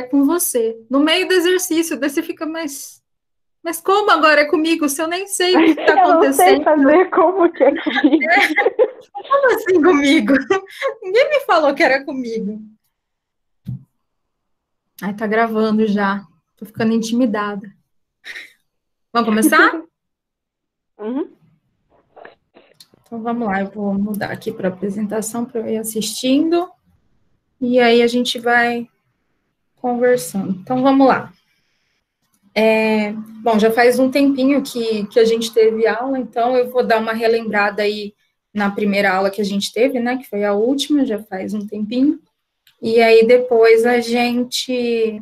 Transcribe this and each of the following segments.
com você. No meio do exercício, daí você fica, mas como agora é comigo? Se eu nem sei o que está Eu não sei acontecendo. fazer como que é comigo. Como assim comigo? Ninguém me falou que era comigo. Ai, tá gravando já. Tô ficando intimidada. Vamos começar? Uhum. Então vamos lá, eu vou mudar aqui para apresentação para eu ir assistindo. E aí a gente vai conversando. Então vamos lá. Bom, já faz um tempinho que a gente teve aula, então eu vou dar uma relembrada aí na primeira aula que a gente teve, né? Que foi a última, já faz um tempinho. E aí depois a gente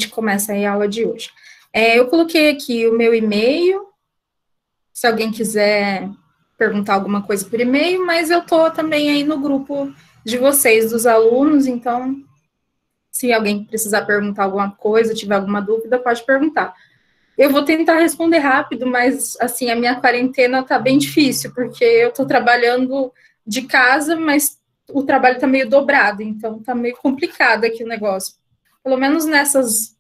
começa aí a aula de hoje. Eu coloquei aqui o meu e-mail, se alguém quiser perguntar alguma coisa por e-mail, mas eu tô também aí no grupo de vocês, dos alunos, então, se alguém precisar perguntar alguma coisa, tiver alguma dúvida, pode perguntar. Eu vou tentar responder rápido, mas, assim, a minha quarentena tá bem difícil, porque eu tô trabalhando de casa, mas o trabalho tá meio dobrado, então tá meio complicado aqui o negócio. Pelo menos nessas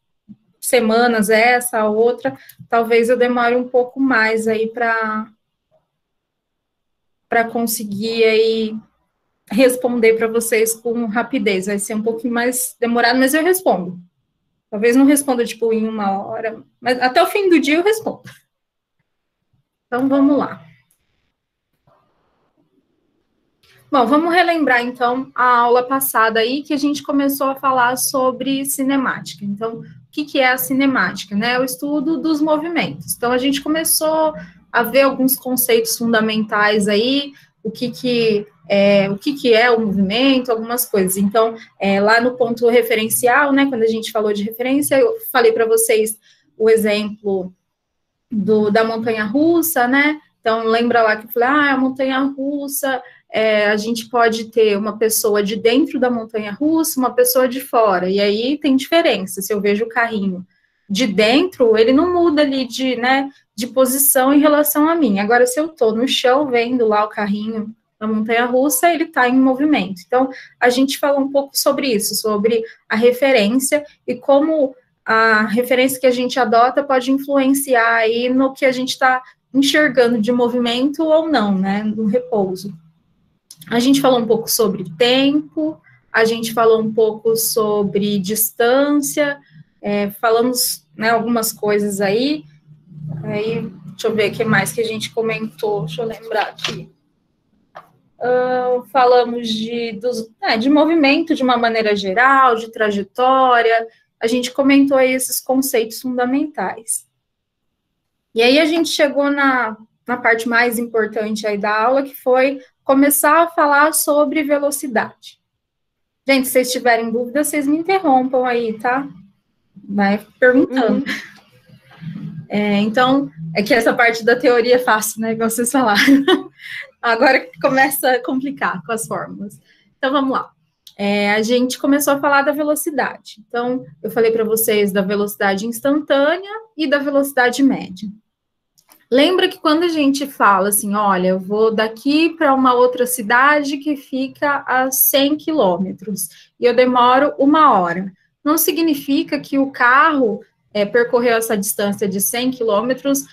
semanas, essa, a outra, talvez eu demore um pouco mais aí para conseguir aí responder para vocês com rapidez. Vai ser um pouquinho mais demorado, mas eu respondo. Talvez não responda, tipo, em 1 hora, mas até o fim do dia eu respondo. Então, vamos lá. Bom, vamos relembrar, então, a aula passada aí, que a gente começou a falar sobre cinemática. Então, o que é a cinemática? Né? O estudo dos movimentos. Então, a gente começou a ver alguns conceitos fundamentais aí, o que é o movimento, algumas coisas. Então, lá no ponto referencial, né, quando a gente falou de referência, eu falei para vocês o exemplo da montanha-russa, né? Então, lembra lá que eu falei, a montanha-russa, a gente pode ter uma pessoa de dentro da montanha-russa, uma pessoa de fora, e aí tem diferença. Se eu vejo o carrinho de dentro, ele não muda ali de posição em relação a mim. Agora, se eu estou no chão vendo lá o carrinho da montanha-russa, ele está em movimento. Então, a gente falou um pouco sobre isso, sobre a referência e como a referência que a gente adota pode influenciar aí no que a gente está enxergando de movimento ou não, né, no repouso. A gente falou um pouco sobre tempo, a gente falou um pouco sobre distância, falamos, né, algumas coisas aí, deixa eu ver o que mais que a gente comentou, deixa eu lembrar aqui. Falamos de movimento de uma maneira geral, de trajetória, a gente comentou aí esses conceitos fundamentais. E aí a gente chegou na parte mais importante aí da aula, que foi começar a falar sobre velocidade. Gente, se vocês tiverem dúvida, vocês me interrompam aí, tá? Vai perguntando. Uhum. Então, é que essa parte da teoria é fácil, né? Igual vocês falaram. Agora começa a complicar com as fórmulas. Então, vamos lá. A gente começou a falar da velocidade. Então, eu falei para vocês da velocidade instantânea e da velocidade média. Lembra que quando a gente fala assim, olha, eu vou daqui para uma outra cidade que fica a 100 quilômetros e eu demoro 1 hora, não significa que o carro percorreu essa distância de 100 quilômetros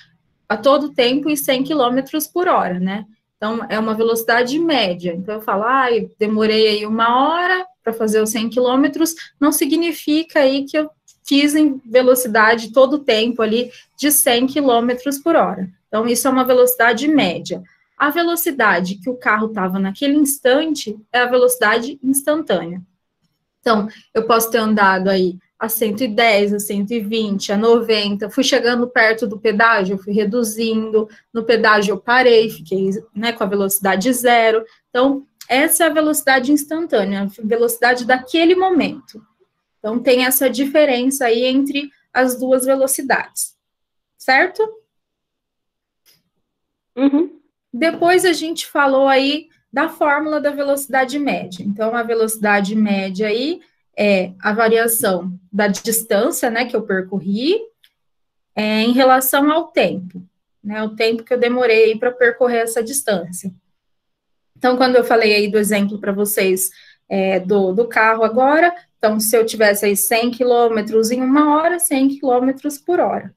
a todo tempo e 100 quilômetros por hora, né? Então, é uma velocidade média. Então, eu falo, eu demorei aí 1 hora para fazer os 100 quilômetros, não significa aí que eu fiz em velocidade todo o tempo ali de 100 quilômetros por hora. Então, isso é uma velocidade média. A velocidade que o carro estava naquele instante é a velocidade instantânea. Então, eu posso ter andado aí a 110, a 120, a 90, fui chegando perto do pedágio, eu fui reduzindo, no pedágio eu parei, fiquei, né, com a velocidade zero. Então, essa é a velocidade instantânea, a velocidade daquele momento. Então, tem essa diferença aí entre as duas velocidades, certo? Uhum. Depois a gente falou aí da fórmula da velocidade média. Então, a velocidade média aí é a variação da distância, né, que eu percorri, em relação ao tempo, né, o tempo que eu demorei para percorrer essa distância. Então, quando eu falei aí do exemplo para vocês do carro agora, Então, se eu tivesse aí 100 quilômetros em 1 hora, 100 quilômetros por hora.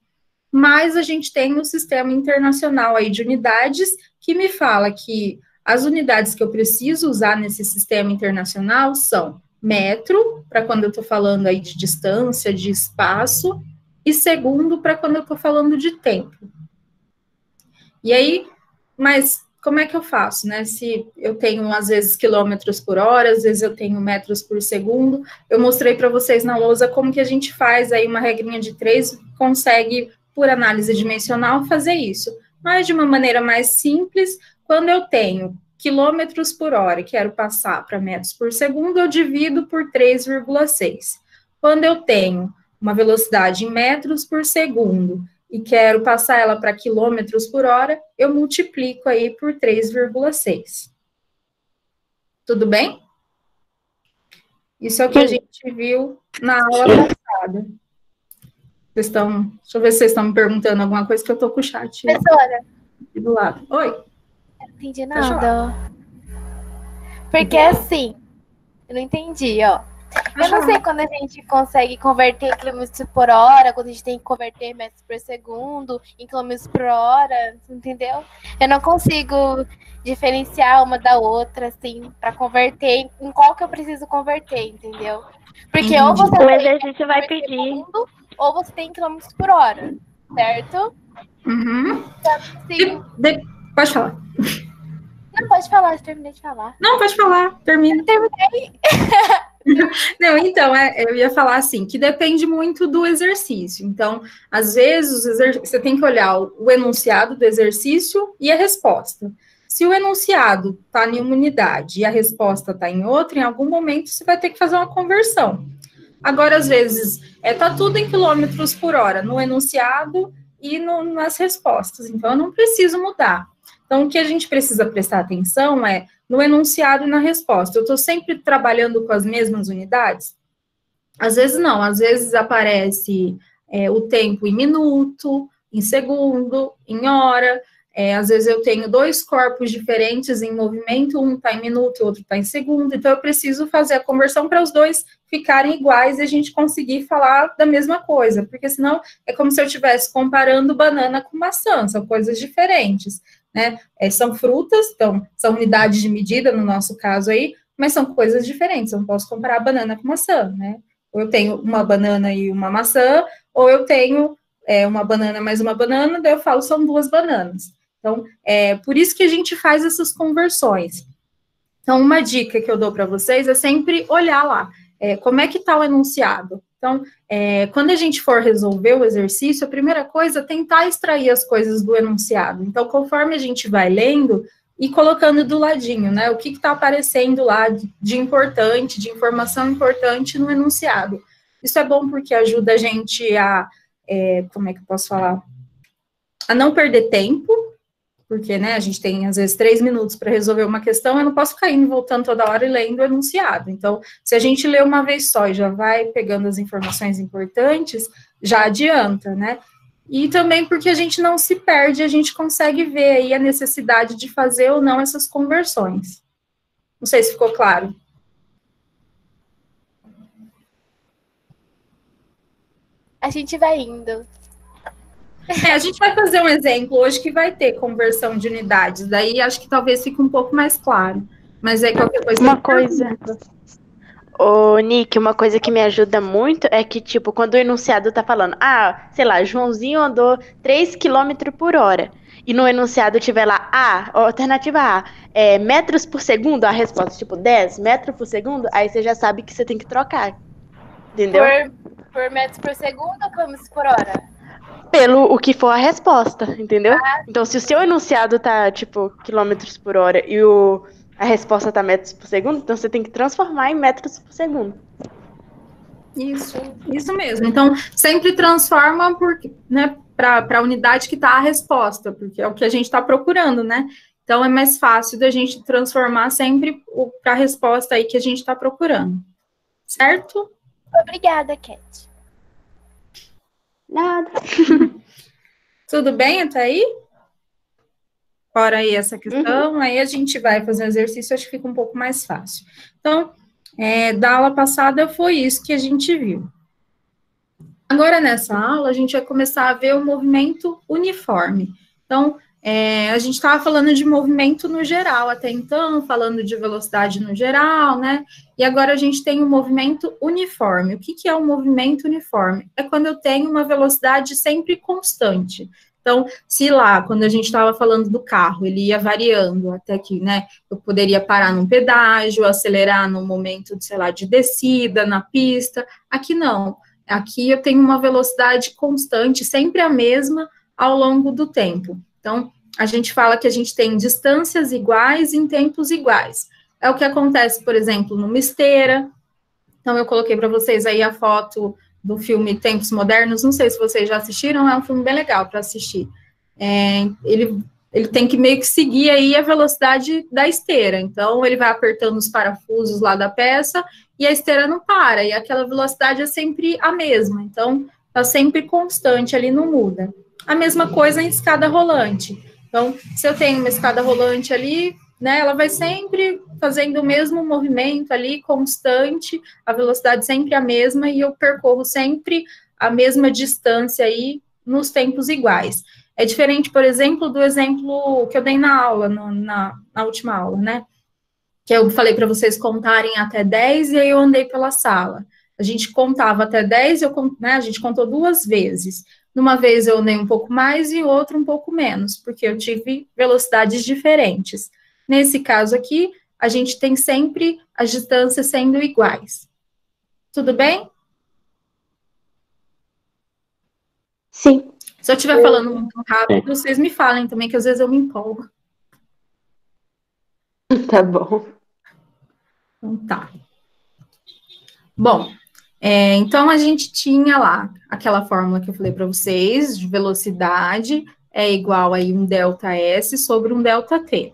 Mas a gente tem o sistema internacional aí de unidades que me fala que as unidades que eu preciso usar nesse sistema internacional são metro, para quando eu estou falando aí de distância, de espaço, e segundo, para quando eu estou falando de tempo. E aí, mas como é que eu faço, né? Se eu tenho, às vezes, quilômetros por hora, às vezes eu tenho metros por segundo. Eu mostrei para vocês na lousa como que a gente faz aí uma regrinha de 3, consegue, por análise dimensional, fazer isso. Mas de uma maneira mais simples, quando eu tenho quilômetros por hora e quero passar para metros por segundo, eu divido por 3,6. Quando eu tenho uma velocidade em metros por segundo e quero passar ela para quilômetros por hora, eu multiplico aí por 3,6. Tudo bem? Isso é o que a gente viu na aula passada. Vocês estão... Deixa eu ver se vocês estão me perguntando alguma coisa, que eu estou com o chat Professora, aqui do lado. Oi? eu não entendi nada. Porque assim, eu não entendi, ó. Eu não sei quando a gente consegue converter em quilômetros por hora, quando a gente tem que converter metros por segundo, em quilômetros por hora, entendeu? Eu não consigo diferenciar uma da outra, assim, para converter em qual que eu preciso converter, entendeu? Porque ou você O tem exercício vai pedir. segundo, ou você tem quilômetros por hora, certo? Uhum. Sim. Pode falar. Não, pode falar, eu terminei de falar. Não, pode falar, termina. Eu terminei. Não, então, eu ia falar assim, que depende muito do exercício. Então, às vezes, você tem que olhar o enunciado do exercício e a resposta. Se o enunciado está em uma unidade e a resposta está em outra, em algum momento você vai ter que fazer uma conversão. Agora, às vezes, tá tudo em quilômetros por hora, no enunciado e nas respostas. Então, eu não preciso mudar. Então, o que a gente precisa prestar atenção é no enunciado e na resposta. Eu estou sempre trabalhando com as mesmas unidades? Às vezes não, às vezes aparece o tempo em minuto, em segundo, em hora. Às vezes eu tenho 2 corpos diferentes em movimento, um está em minuto e o outro está em segundo, então eu preciso fazer a conversão para os dois ficarem iguais e a gente conseguir falar da mesma coisa, porque senão é como se eu estivesse comparando banana com maçã, são coisas diferentes, né? São frutas, então são unidades de medida no nosso caso aí, mas são coisas diferentes, eu não posso comparar banana com maçã, né? Ou eu tenho uma banana e uma maçã, ou eu tenho uma banana mais uma banana, daí eu falo são 2 bananas. Então, por isso que a gente faz essas conversões. Então, uma dica que eu dou para vocês é sempre olhar lá, como é que está o enunciado. Então, quando a gente for resolver o exercício, a primeira coisa é tentar extrair as coisas do enunciado. Então, conforme a gente vai lendo e colocando do ladinho, né, o que está aparecendo lá de importante, de informação importante no enunciado. Isso é bom porque ajuda a gente a, como é que eu posso falar? A não perder tempo, porque, né, a gente tem, às vezes, 3 minutos para resolver uma questão, eu não posso ficar indo, voltando toda hora e lendo o enunciado. Então, se a gente lê uma vez só e já vai pegando as informações importantes, já adianta, né? E também porque a gente não se perde, a gente consegue ver aí a necessidade de fazer ou não essas conversões. Não sei se ficou claro. A gente vai indo. A gente vai fazer um exemplo hoje que vai ter conversão de unidades, daí acho que talvez fique um pouco mais claro, mas aí qualquer coisa... Uma coisa... Ô, Nick, uma coisa que me ajuda muito é que, tipo, quando o enunciado tá falando, sei lá, Joãozinho andou 3 km por hora, e no enunciado tiver lá alternativa A, metros por segundo, a resposta, tipo, 10 metros por segundo, aí você já sabe que você tem que trocar, entendeu? Por metros por segundo ou quilômetros por hora? Pelo o que for a resposta, entendeu? Então, se o seu enunciado tá, tipo, quilômetros por hora e a resposta tá metros por segundo, então você tem que transformar em metros por segundo. Isso mesmo. Então, sempre transforma para a unidade que está a resposta, porque é o que a gente está procurando, né? Então, é mais fácil da gente transformar sempre para a resposta aí que a gente está procurando. Certo? Obrigada, Cat. Nada. Tudo bem até aí? Fora aí essa questão, aí a gente vai fazer um exercício, acho que fica um pouco mais fácil. Então, Da aula passada foi isso que a gente viu. Agora, nessa aula, a gente vai começar a ver o movimento uniforme. Então, a gente estava falando de movimento no geral até então, falando de velocidade no geral, né? E agora a gente tem o movimento uniforme. O que é o movimento uniforme? É quando eu tenho uma velocidade sempre constante. Então, se lá, quando a gente estava falando do carro, ele ia variando até que, né, eu poderia parar num pedágio, acelerar no momento, sei lá, de descida na pista. Aqui não. Aqui eu tenho uma velocidade constante, sempre a mesma ao longo do tempo. Então, a gente fala que a gente tem distâncias iguais em tempos iguais. É o que acontece, por exemplo, numa esteira. Então, eu coloquei para vocês aí a foto do filme Tempos Modernos. Não sei se vocês já assistiram, é um filme bem legal para assistir. Ele tem que meio que seguir aí a velocidade da esteira. Então, ele vai apertando os parafusos lá da peça e a esteira não para. E aquela velocidade é sempre a mesma. Então, está sempre constante ali, não muda. A mesma coisa em escada rolante. Então, se eu tenho uma escada rolante ali, né, ela vai sempre fazendo o mesmo movimento ali, constante, a velocidade sempre a mesma, e eu percorro sempre a mesma distância aí, nos tempos iguais. É diferente, por exemplo, do exemplo que eu dei na aula, na última aula, né? Que eu falei para vocês contarem até 10 e aí eu andei pela sala. A gente contava até 10, né, a gente contou 2 vezes. Numa vez eu andei um pouco mais e outra um pouco menos, porque eu tive velocidades diferentes. Nesse caso aqui, a gente tem sempre as distâncias sendo iguais. Tudo bem? Sim. Se eu estiver falando muito rápido, vocês me falem também, que às vezes eu me empolgo. Tá bom. Então tá. Bom, então a gente tinha lá aquela fórmula que eu falei para vocês, de velocidade é igual aí um ΔS sobre um ΔT.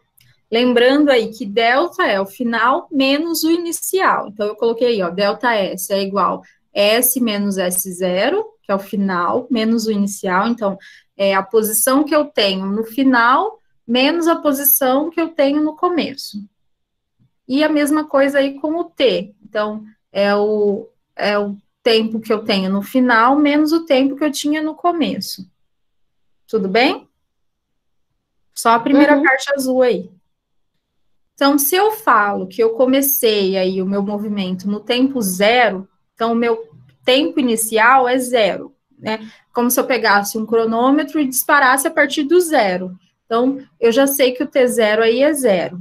Lembrando aí que delta é o final menos o inicial. Então, eu coloquei aí, ó, ΔS é igual S menos S0, que é o final, menos o inicial. Então, é a posição que eu tenho no final, menos a posição que eu tenho no começo. E a mesma coisa aí com o T. Então, é o tempo que eu tenho no final, menos o tempo que eu tinha no começo. Tudo bem? Só a primeira parte azul aí. Então, se eu falo que eu comecei aí o meu movimento no tempo 0, então o meu tempo inicial é 0, né? Como se eu pegasse um cronômetro e disparasse a partir do 0. Então, eu já sei que o T0 aí é 0.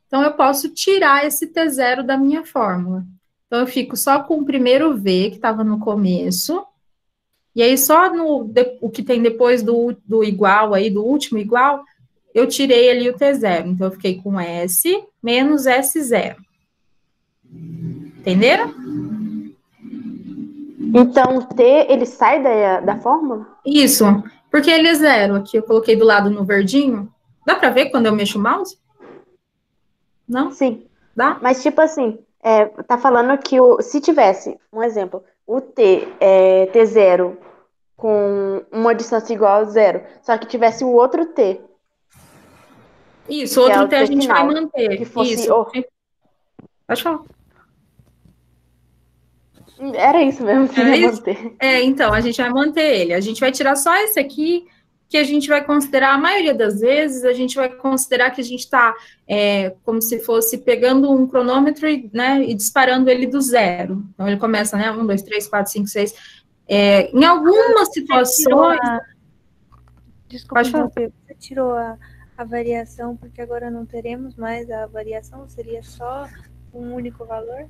Então, eu posso tirar esse T0 da minha fórmula. Então, eu fico só com o primeiro V, que estava no começo, e aí só o que tem depois do igual aí, do último igual, eu tirei ali o T0. Então, eu fiquei com S menos S0. Entenderam? Então, o T, ele sai da fórmula? Isso, porque ele é 0. Aqui eu coloquei do lado no verdinho. Dá para ver quando eu mexo o mouse? Não? Sim. Dá? Mas, tipo assim, tá falando que se tivesse, um exemplo, o T0 com uma distância igual a 0, só que tivesse o outro T. Isso, outro T a gente final, vai manter. Que fosse isso. Pode falar. Era isso mesmo que ia manter. Então, a gente vai manter ele. A gente vai tirar só esse aqui, que a gente vai considerar, a maioria das vezes, a gente vai considerar que a gente está como se fosse pegando um cronômetro e disparando ele do 0. Então, ele começa, né? 1, 2, 3, 4, 5, 6. Em algumas situações... Desculpa, você tirou a variação, porque agora não teremos mais a variação, seria só um único valor?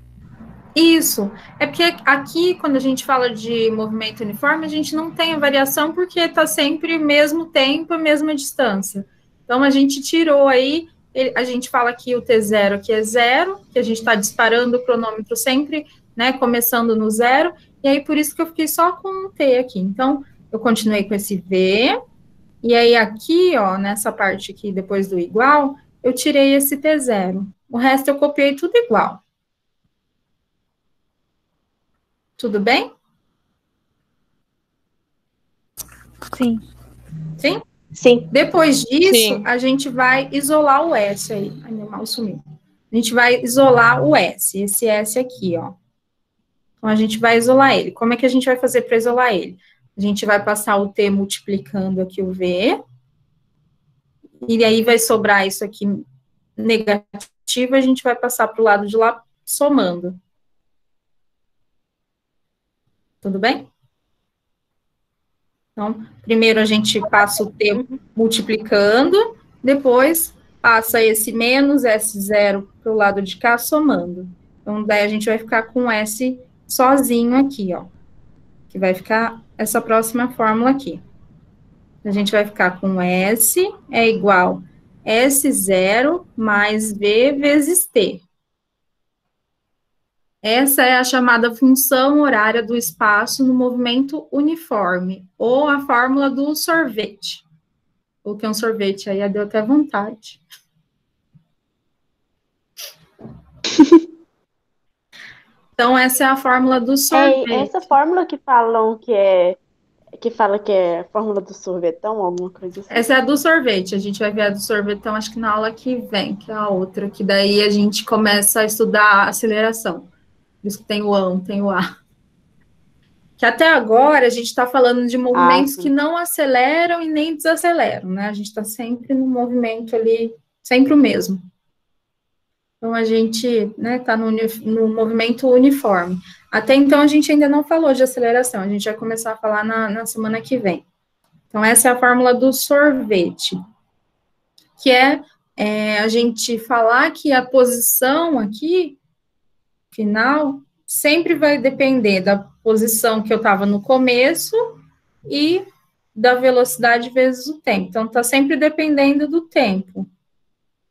Isso, é porque aqui, quando a gente fala de movimento uniforme, a gente não tem a variação porque está sempre mesmo tempo, a mesma distância. Então, a gente tirou aí, a gente fala que o T0 aqui é 0, que a gente está disparando o cronômetro sempre, né, começando no 0, e aí por isso que eu fiquei só com um T aqui. Então, eu continuei com esse V, e aí aqui, ó, nessa parte aqui, depois do igual, eu tirei esse T0. O resto eu copiei tudo igual. Tudo bem? Sim. Sim? Sim. Depois disso, Sim. a gente vai isolar o S aí. Ai, meu mouse sumiu. A a gente vai isolar o S, esse S aqui, ó. Então, a gente vai isolar ele. Como é que a gente vai fazer para isolar ele? A gente vai passar o T multiplicando aqui o V, e aí vai sobrar isso aqui negativo, a gente vai passar para o lado de lá somando. Tudo bem? Então, primeiro a gente passa o T multiplicando, depois passa esse menos S0 para o lado de cá, somando. Então, daí a gente vai ficar com S sozinho aqui, ó. Que vai ficar essa próxima fórmula aqui. A gente vai ficar com S é igual S0 mais V vezes T. Essa é a chamada função horária do espaço no movimento uniforme, ou a fórmula do sorvete. Coloquei um sorvete aí, deu até vontade. Então, essa é a fórmula do sorvete. Essa fórmula que falam que fala que é a fórmula do sorvetão, alguma coisa assim. Essa é a do sorvete, a gente vai ver a do sorvetão, acho que na aula que vem, que é a outra, que daí a gente começa a estudar a aceleração. Por isso que tem o A, tem o A. Que até agora a gente está falando de movimentos que não aceleram e nem desaceleram, né? A gente está sempre no movimento ali, sempre o mesmo. Então, a gente, né, está no movimento uniforme. Até então, a gente ainda não falou de aceleração, a gente vai começar a falar na semana que vem. Então, essa é a fórmula do sorvete, que é a gente falar que a posição aqui, final, sempre vai depender da posição que eu estava no começo e da velocidade vezes o tempo. Então, está sempre dependendo do tempo.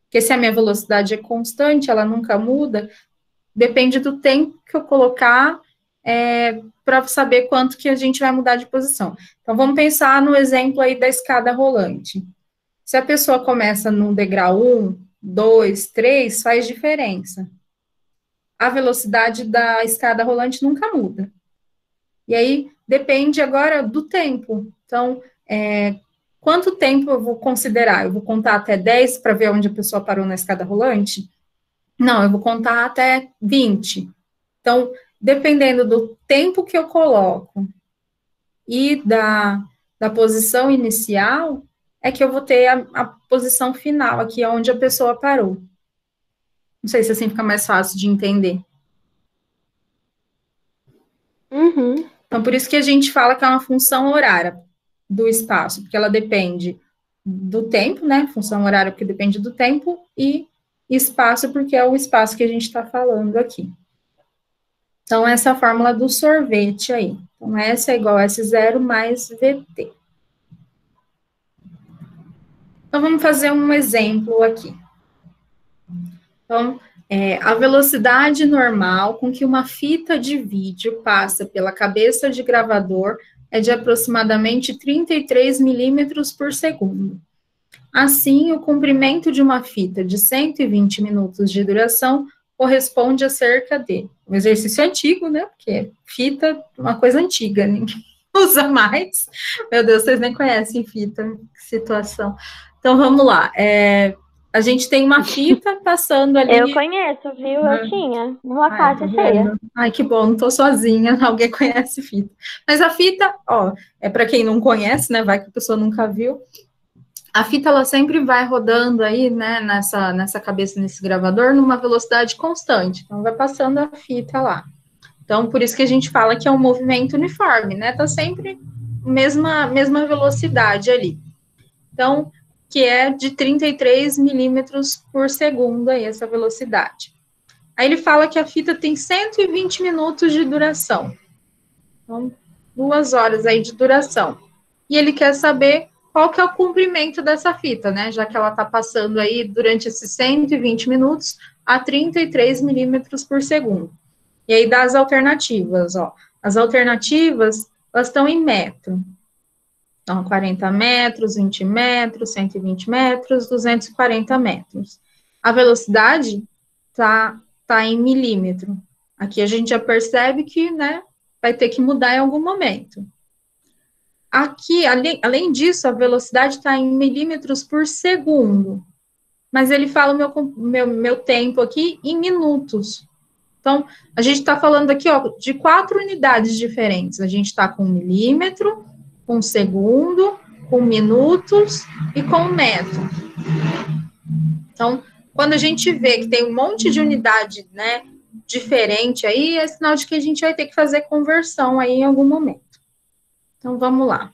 Porque se a minha velocidade é constante, ela nunca muda, depende do tempo que eu colocar para saber quanto que a gente vai mudar de posição. Então, vamos pensar no exemplo aí da escada rolante. Se a pessoa começa no degrau 1, 2, 3, faz diferença. A velocidade da escada rolante nunca muda. E aí, depende agora do tempo. Então, quanto tempo eu vou considerar? Eu vou contar até 10 para ver onde a pessoa parou na escada rolante? Não, eu vou contar até 20. Então, dependendo do tempo que eu coloco e da posição inicial, é que eu vou ter a posição final, aqui onde a pessoa parou. Não sei se assim fica mais fácil de entender. Uhum. Então, por isso que a gente fala que é uma função horária do espaço, porque ela depende do tempo, né? Função horária porque depende do tempo, e espaço porque é o espaço que a gente está falando aqui. Então, essa é a fórmula do sorvete aí. Então, S é igual a S0 mais VT. Então, vamos fazer um exemplo aqui. Então, a velocidade normal com que uma fita de vídeo passa pela cabeça de gravador é de aproximadamente 33 milímetros por segundo. Assim, o comprimento de uma fita de 120 minutos de duração corresponde a cerca de... Um exercício antigo, né? Porque fita é uma coisa antiga, ninguém usa mais. Meu Deus, vocês nem conhecem fita, que situação. Então, vamos lá. A gente tem uma fita passando ali... Eu conheço, viu? Eu tinha uma caixa cheia. Ai, que bom, não tô sozinha, alguém conhece fita. Mas a fita, ó, para quem não conhece, né, vai que a pessoa nunca viu, a fita, ela sempre vai rodando aí, né, nessa cabeça, nesse gravador, numa velocidade constante. Então, vai passando a fita lá. Então, por isso que a gente fala que é um movimento uniforme, né, tá sempre mesma velocidade ali. Então, que é de 33 milímetros por segundo, aí, essa velocidade. Aí ele fala que a fita tem 120 minutos de duração. Então, 2 horas aí de duração. E ele quer saber qual que é o comprimento dessa fita, né? Já que ela está passando aí durante esses 120 minutos a 33 milímetros por segundo. E aí dá as alternativas, ó. As alternativas, elas estão em metro. Então, 40 metros, 20 metros, 120 metros, 240 metros. A velocidade tá em milímetro. Aqui a gente já percebe que, né, vai ter que mudar em algum momento. Aqui, além disso, a velocidade está em milímetros por segundo. mas ele fala o meu tempo aqui em minutos. Então, a gente está falando aqui, ó, de 4 unidades diferentes. A gente está com milímetro, com segundo, com minutos e com metro. Então, quando a gente vê que tem um monte de unidade, né, diferente aí, é sinal de que a gente vai ter que fazer conversão aí em algum momento. Então, vamos lá.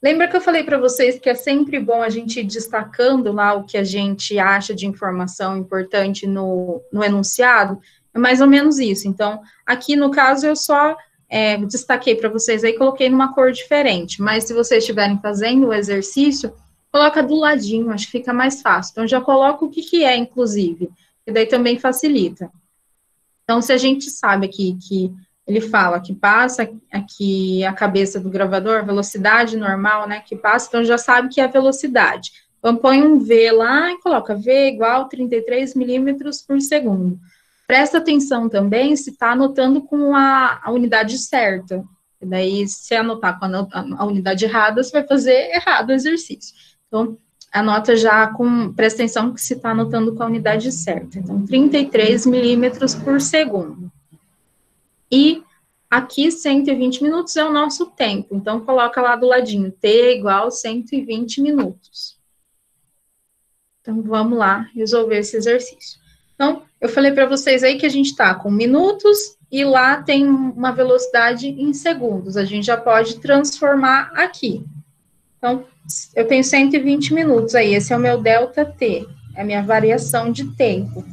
Lembra que eu falei para vocês que é sempre bom a gente ir destacando lá o que a gente acha de informação importante no enunciado? É mais ou menos isso. Então, aqui no caso, eu só destaquei para vocês aí, coloquei numa cor diferente. Mas se vocês estiverem fazendo o exercício, coloca do ladinho, acho que fica mais fácil. Então, já coloca o que é, inclusive, e daí também facilita. Então, se a gente sabe aqui que ele fala que passa aqui a cabeça do gravador, velocidade normal, né, que passa, então já sabe que é a velocidade. Então, põe um V lá e coloca V igual 33 milímetros por segundo. Presta atenção também se está anotando com a unidade certa. E daí, se anotar com a unidade errada, você vai fazer errado o exercício. Então, anota já presta atenção que se está anotando com a unidade certa. Então, 33 milímetros por segundo. E aqui, 120 minutos é o nosso tempo. Então, coloca lá do ladinho, T igual 120 minutos. Então, vamos lá resolver esse exercício. Então, eu falei para vocês aí que a gente está com minutos e lá tem uma velocidade em segundos. A gente já pode transformar aqui. Então, eu tenho 120 minutos aí, esse é o meu ΔT, é a minha variação de tempo.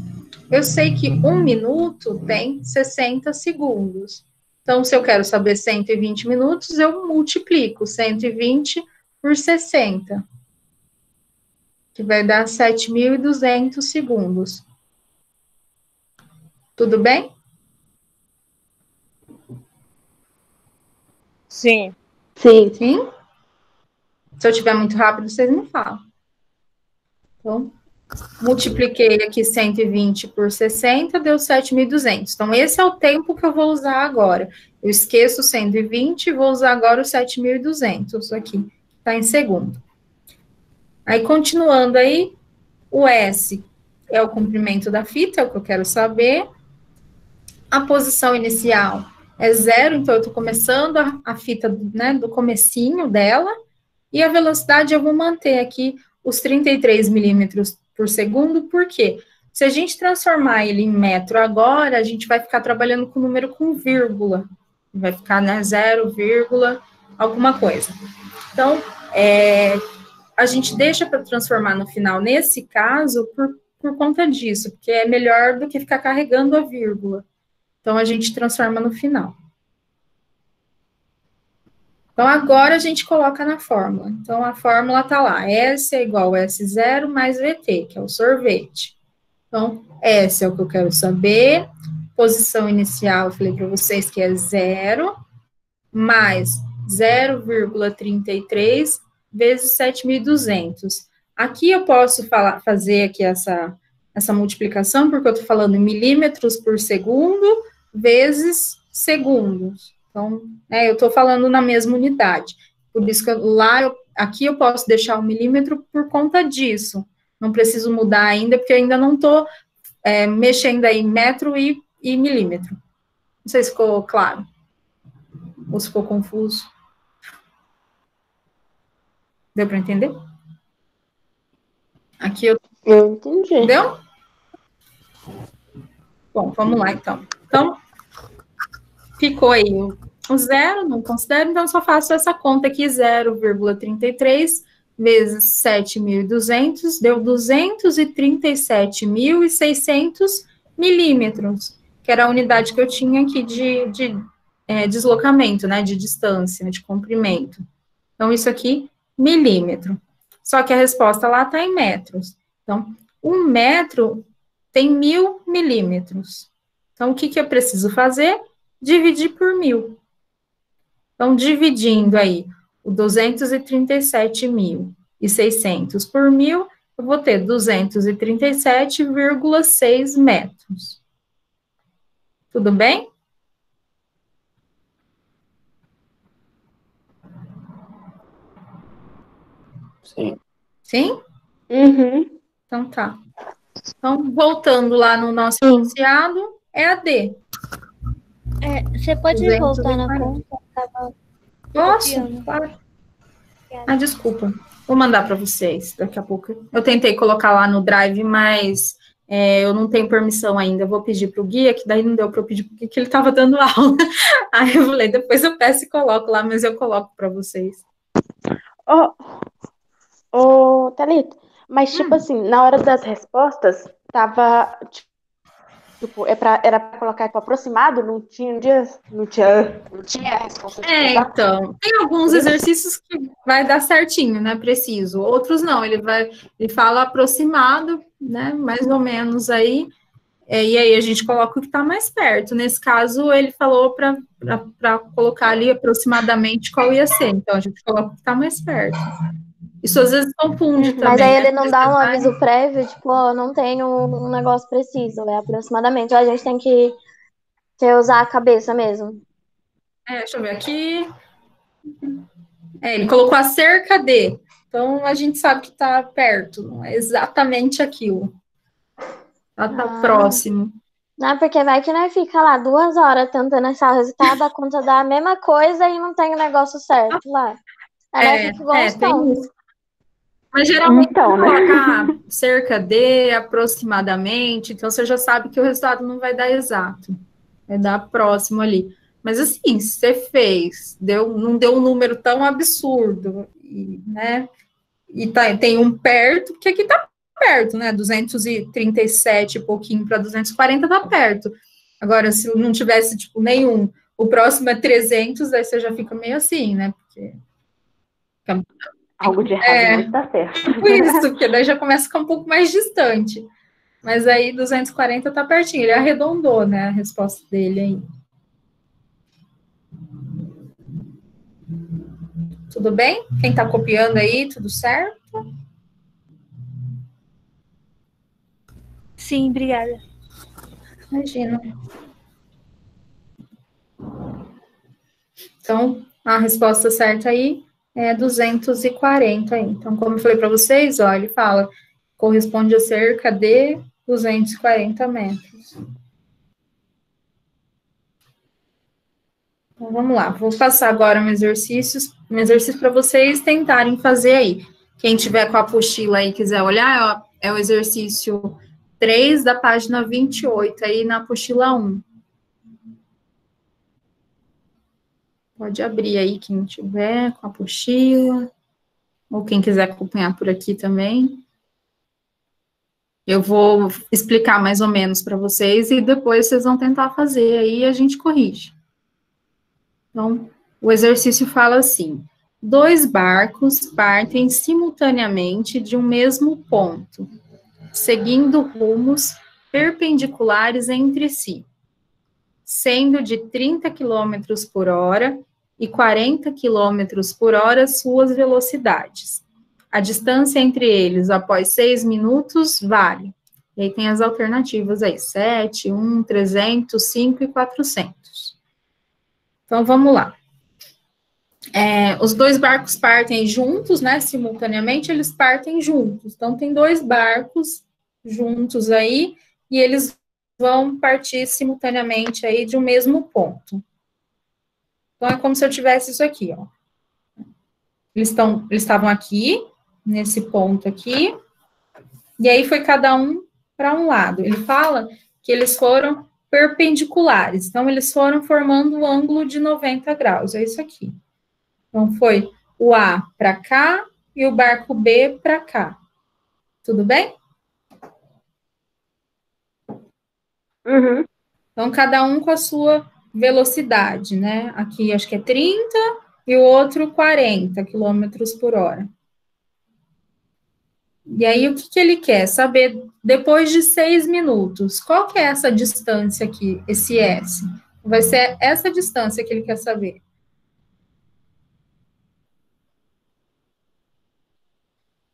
Eu sei que 1 minuto tem 60 segundos. Então, se eu quero saber 120 minutos, eu multiplico 120 por 60, que vai dar 7.200 segundos. Tudo bem? Sim. Sim. Sim? Se eu tiver muito rápido, vocês me falam. Então, multipliquei aqui 120 por 60, deu 7.200. Então, esse é o tempo que eu vou usar agora. Eu esqueço 120 e vou usar agora o 7.200 aqui, tá em segundo. Aí, continuando aí, o S é o comprimento da fita, é o que eu quero saber. A posição inicial é 0, então eu estou começando a fita, né, do comecinho dela. E a velocidade eu vou manter aqui os 33 milímetros por segundo, por quê? Se a gente transformar ele em metro agora, a gente vai ficar trabalhando com número com vírgula. Vai ficar, né, 0, alguma coisa. Então, a gente deixa para transformar no final, nesse caso, por conta disso, porque é melhor do que ficar carregando a vírgula. Então, a gente transforma no final. Então, agora a gente coloca na fórmula. Então, a fórmula está lá. S é igual a S0 mais VT, que é o sorvete. Então, S é o que eu quero saber. Posição inicial, eu falei para vocês que é 0, mais 0,33 vezes 7.200. Aqui eu posso fazer aqui essa multiplicação, porque eu estou falando em milímetros por segundo vezes segundos. Então, eu estou falando na mesma unidade. Por isso que aqui eu posso deixar o milímetro por conta disso. Não preciso mudar ainda, porque eu ainda não estou mexendo aí metro e milímetro. Não sei se ficou claro. Ou se ficou confuso. Deu para entender? Aqui eu entendi. Entendeu? Bom, vamos lá, então. Então, ficou aí o 0, não considero, então só faço essa conta aqui, 0,33 vezes 7.200, deu 237.600 milímetros, que era a unidade que eu tinha aqui de deslocamento, né, de distância, de comprimento. Então, isso aqui, milímetro. Só que a resposta lá está em metros. Então, 1 metro tem 1.000 milímetros. Então, o que eu preciso fazer? Dividir por 1.000. Então, dividindo aí o 237.600 por 1.000, eu vou ter 237,6 metros. Tudo bem? Sim. Sim? Uhum. Então tá. Então, voltando lá no nosso enunciado, é a D. Você pode 240. voltar na conta? Tava Posso? copiando. Claro. Ah, desculpa. Vou mandar para vocês daqui a pouco. Eu tentei colocar lá no Drive, mas eu não tenho permissão ainda. Eu vou pedir para o guia, que daí não deu para eu pedir porque ele estava dando aula. Aí eu falei, depois eu peço e coloco lá, mas eu coloco para vocês. Ô, Thalita, mas tipo assim, na hora das respostas, tava, tipo, era pra colocar tipo, aproximado, não tinha resposta. Então, tem alguns exercícios que vai dar certinho, né, preciso. Outros não, ele fala aproximado, né, mais ou menos aí, e aí a gente coloca o que está mais perto. Nesse caso, ele falou para colocar ali aproximadamente qual ia ser, então a gente coloca o que está mais perto. Isso às vezes confunde também. Mas aí né? ele não dá um aviso prévio, tipo, ó, não tenho um negócio preciso, é aproximadamente. Ou a gente tem que usar a cabeça mesmo. Deixa eu ver aqui. Ele colocou a cerca de. Então a gente sabe que está perto, não é exatamente aquilo. Ela está próximo. Não, porque vai que nós fica lá 2 horas tentando achar o resultado, a conta dá a mesma coisa e não tem o negócio certo lá. Aí nós fica igual uns tem isso. Mas geralmente Então, né? colocar cerca de, aproximadamente, então você já sabe que o resultado não vai dar exato, vai dar próximo ali. Mas assim, se você fez, não deu um número tão absurdo, né? E tem um perto, porque aqui tá perto, né? 237 e pouquinho para 240 tá perto. Agora, se não tivesse, tipo, nenhum, o próximo é 300, aí você já fica meio assim, né? Porque algo de errado não está certo. isso, porque daí já começa a ficar um pouco mais distante. Mas aí 240 tá pertinho, ele arredondou, né, a resposta dele aí. Tudo bem? Quem tá copiando aí, tudo certo? Sim, obrigada. Imagina. Então, a resposta certa aí é 240 aí. Então, como eu falei para vocês, ó, ele fala, corresponde a cerca de 240 metros. Então, vamos lá. Vou passar agora um exercício para vocês tentarem fazer aí. Quem tiver com a apostila aí e quiser olhar, ó, é o exercício 3 da página 28, aí na apostila 1. Pode abrir aí quem tiver com a apostila, ou quem quiser acompanhar por aqui também. Eu vou explicar mais ou menos para vocês e depois vocês vão tentar fazer aí e a gente corrige. Então, o exercício fala assim: 2 barcos partem simultaneamente de um mesmo ponto, seguindo rumos perpendiculares entre si, sendo de 30 km por hora e 40 km por hora suas velocidades. A distância entre eles após 6 minutos vale. E aí tem as alternativas aí, 7, 1, 300, 5 e 400. Então, vamos lá. Os 2 barcos partem juntos, né, simultaneamente, eles partem juntos. Então, tem 2 barcos juntos aí, e eles vão partir simultaneamente aí de um mesmo ponto. Então, é como se eu tivesse isso aqui, ó. Eles estavam aqui, nesse ponto aqui, e aí foi cada um para um lado. Ele fala que eles foram perpendiculares, então eles foram formando um ângulo de 90 graus, é isso aqui. Então, foi o A para cá e o barco B para cá. Tudo bem? Uhum. Então, cada um com a sua velocidade, né? Aqui acho que é 30 e o outro 40 quilômetros por hora. E aí, o que ele quer? Saber, depois de 6 minutos, qual que é essa distância aqui, esse S? Vai ser essa distância que ele quer saber.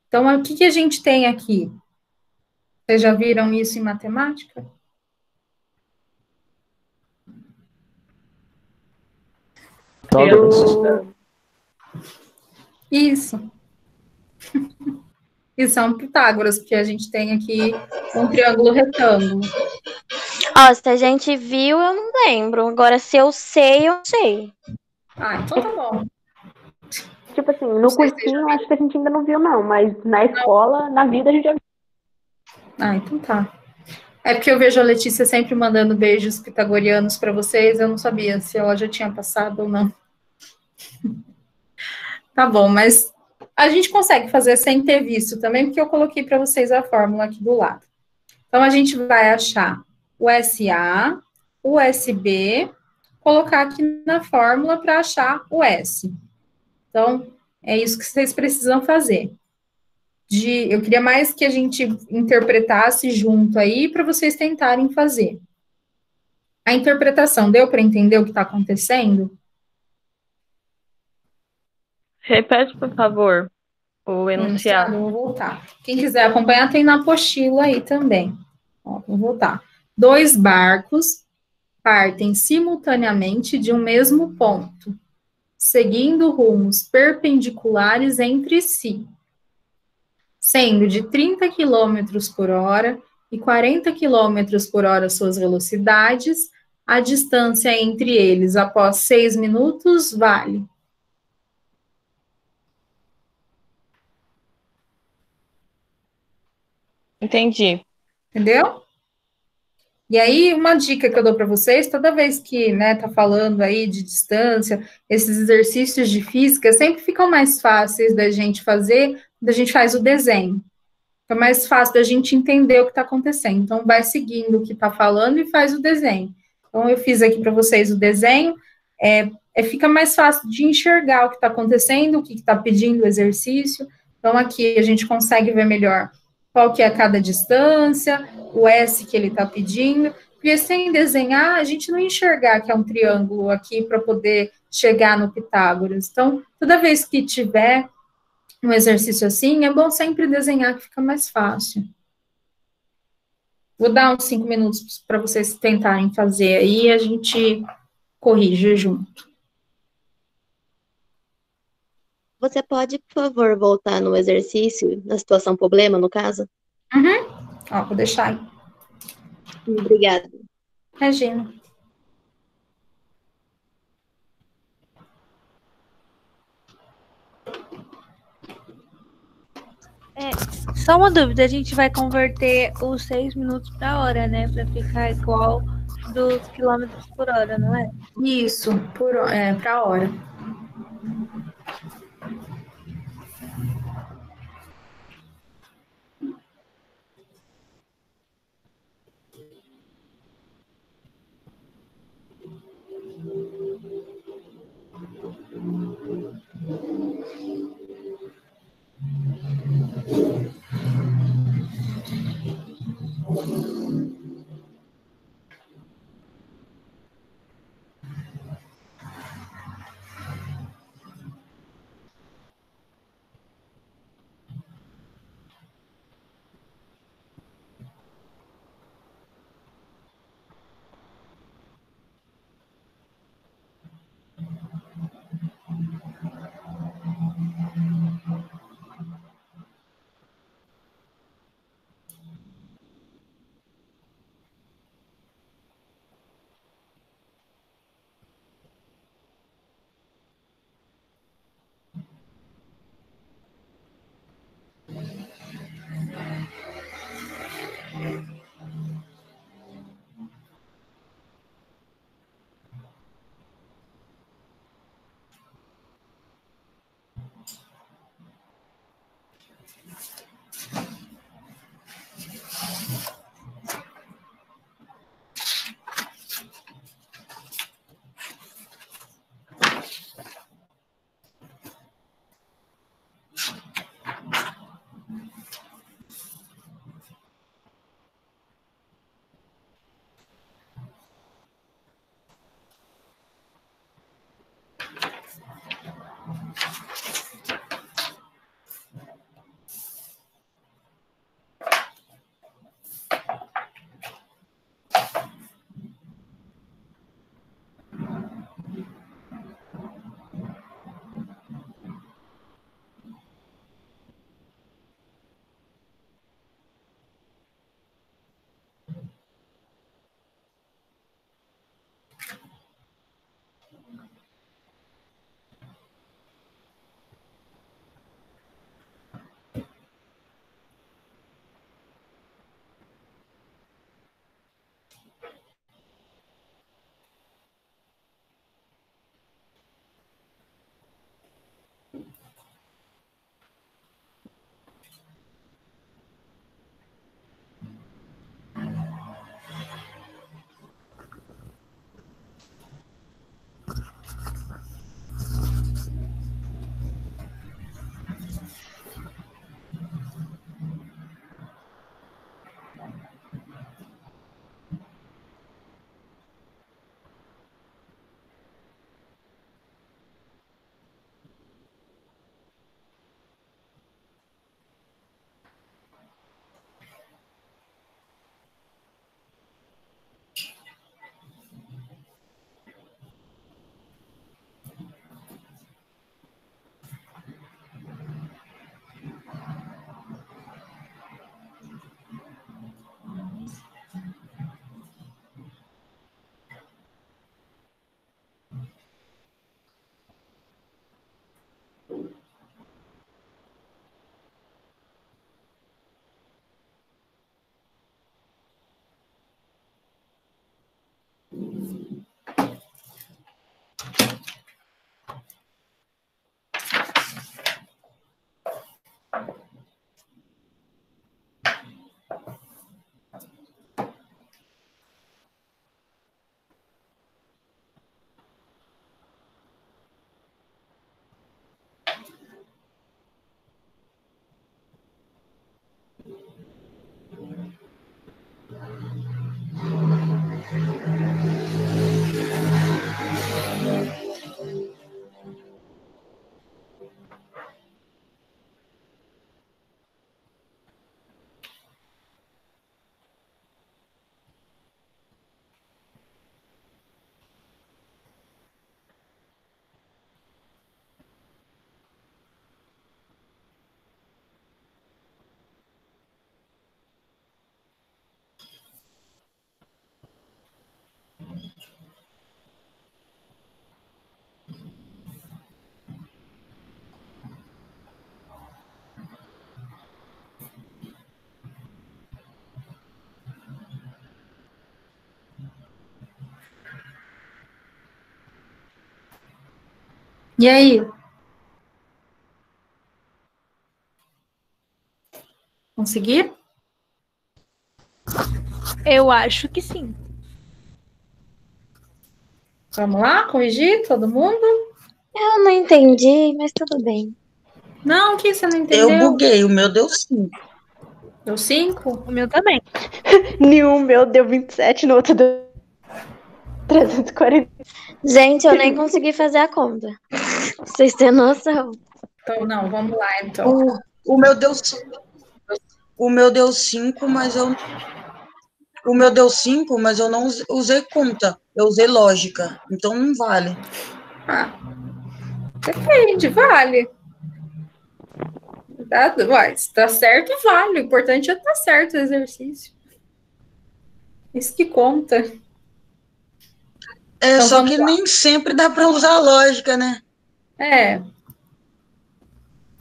Então, o que a gente tem aqui? Vocês já viram isso em matemática? Todas. Isso. Isso é um Pitágoras, porque a gente tem aqui um triângulo retângulo. Ó, se a gente viu, eu não lembro. Agora, se eu sei, eu sei. Ah, então tá bom. Tipo assim, no cursinho acho que a gente ainda não viu, não, mas na escola, na vida a gente já viu. Ah, então tá. É porque eu vejo a Letícia sempre mandando beijos pitagorianos para vocês, eu não sabia se ela já tinha passado ou não. Tá bom, mas a gente consegue fazer sem ter visto também, porque eu coloquei para vocês a fórmula aqui do lado. Então, a gente vai achar o SA, o SB, colocar aqui na fórmula para achar o S. Então, é isso que vocês precisam fazer. Eu queria mais que a gente interpretasse junto aí para vocês tentarem fazer. A interpretação deu para entender o que está acontecendo? Repete, por favor, o enunciado. Eu vou voltar. Quem quiser acompanhar, tem na apostila aí também. Ó, vou voltar. 2 barcos partem simultaneamente de um mesmo ponto, seguindo rumos perpendiculares entre si, sendo de 30 quilômetros por hora e 40 quilômetros por hora suas velocidades, a distância entre eles após 6 minutos vale. Entendi. Entendeu? E aí, uma dica que eu dou para vocês, toda vez que, né, tá falando aí de distância, esses exercícios de física sempre ficam mais fáceis da gente fazer, quando a gente faz o desenho. Fica mais fácil da gente entender o que está acontecendo. Então, vai seguindo o que está falando e faz o desenho. Então, eu fiz aqui para vocês o desenho, fica mais fácil de enxergar o que está acontecendo, o que está pedindo o exercício. Então, aqui a gente consegue ver melhor qual que é cada distância, o S que ele está pedindo, porque sem desenhar, a gente não enxergar que é um triângulo aqui para poder chegar no Pitágoras. Então, toda vez que tiver um exercício assim, é bom sempre desenhar, que fica mais fácil. Vou dar uns 5 minutos para vocês tentarem fazer aí e a gente corrige junto. Você pode, por favor, voltar no exercício, na situação problema, no caso? Ó, vou deixar aí. Obrigada. Imagina. Só uma dúvida, a gente vai converter os 6 minutos para hora, né? Para ficar igual dos quilômetros por hora, não é? Isso, para hora. E aí? Conseguir? Eu acho que sim. Vamos lá, corrigir todo mundo? Eu não entendi, mas tudo bem. Não, o que você não Eu entendeu? buguei, o meu deu 5. Deu 5? O meu também. Nenhum meu deu 27, no outro deu 340. Gente, eu nem consegui fazer a conta. Pra vocês terem noção. Então, não, vamos lá, então. O meu deu 5. O meu deu 5, mas eu. O meu deu 5, mas eu não usei conta. Eu usei lógica. Então não vale. Ah, depende, vale. Uai, se tá certo, vale. O importante é estar certo o exercício. Isso que conta. É, Então, só vamos que lá. nem sempre dá para usar lógica, né? É.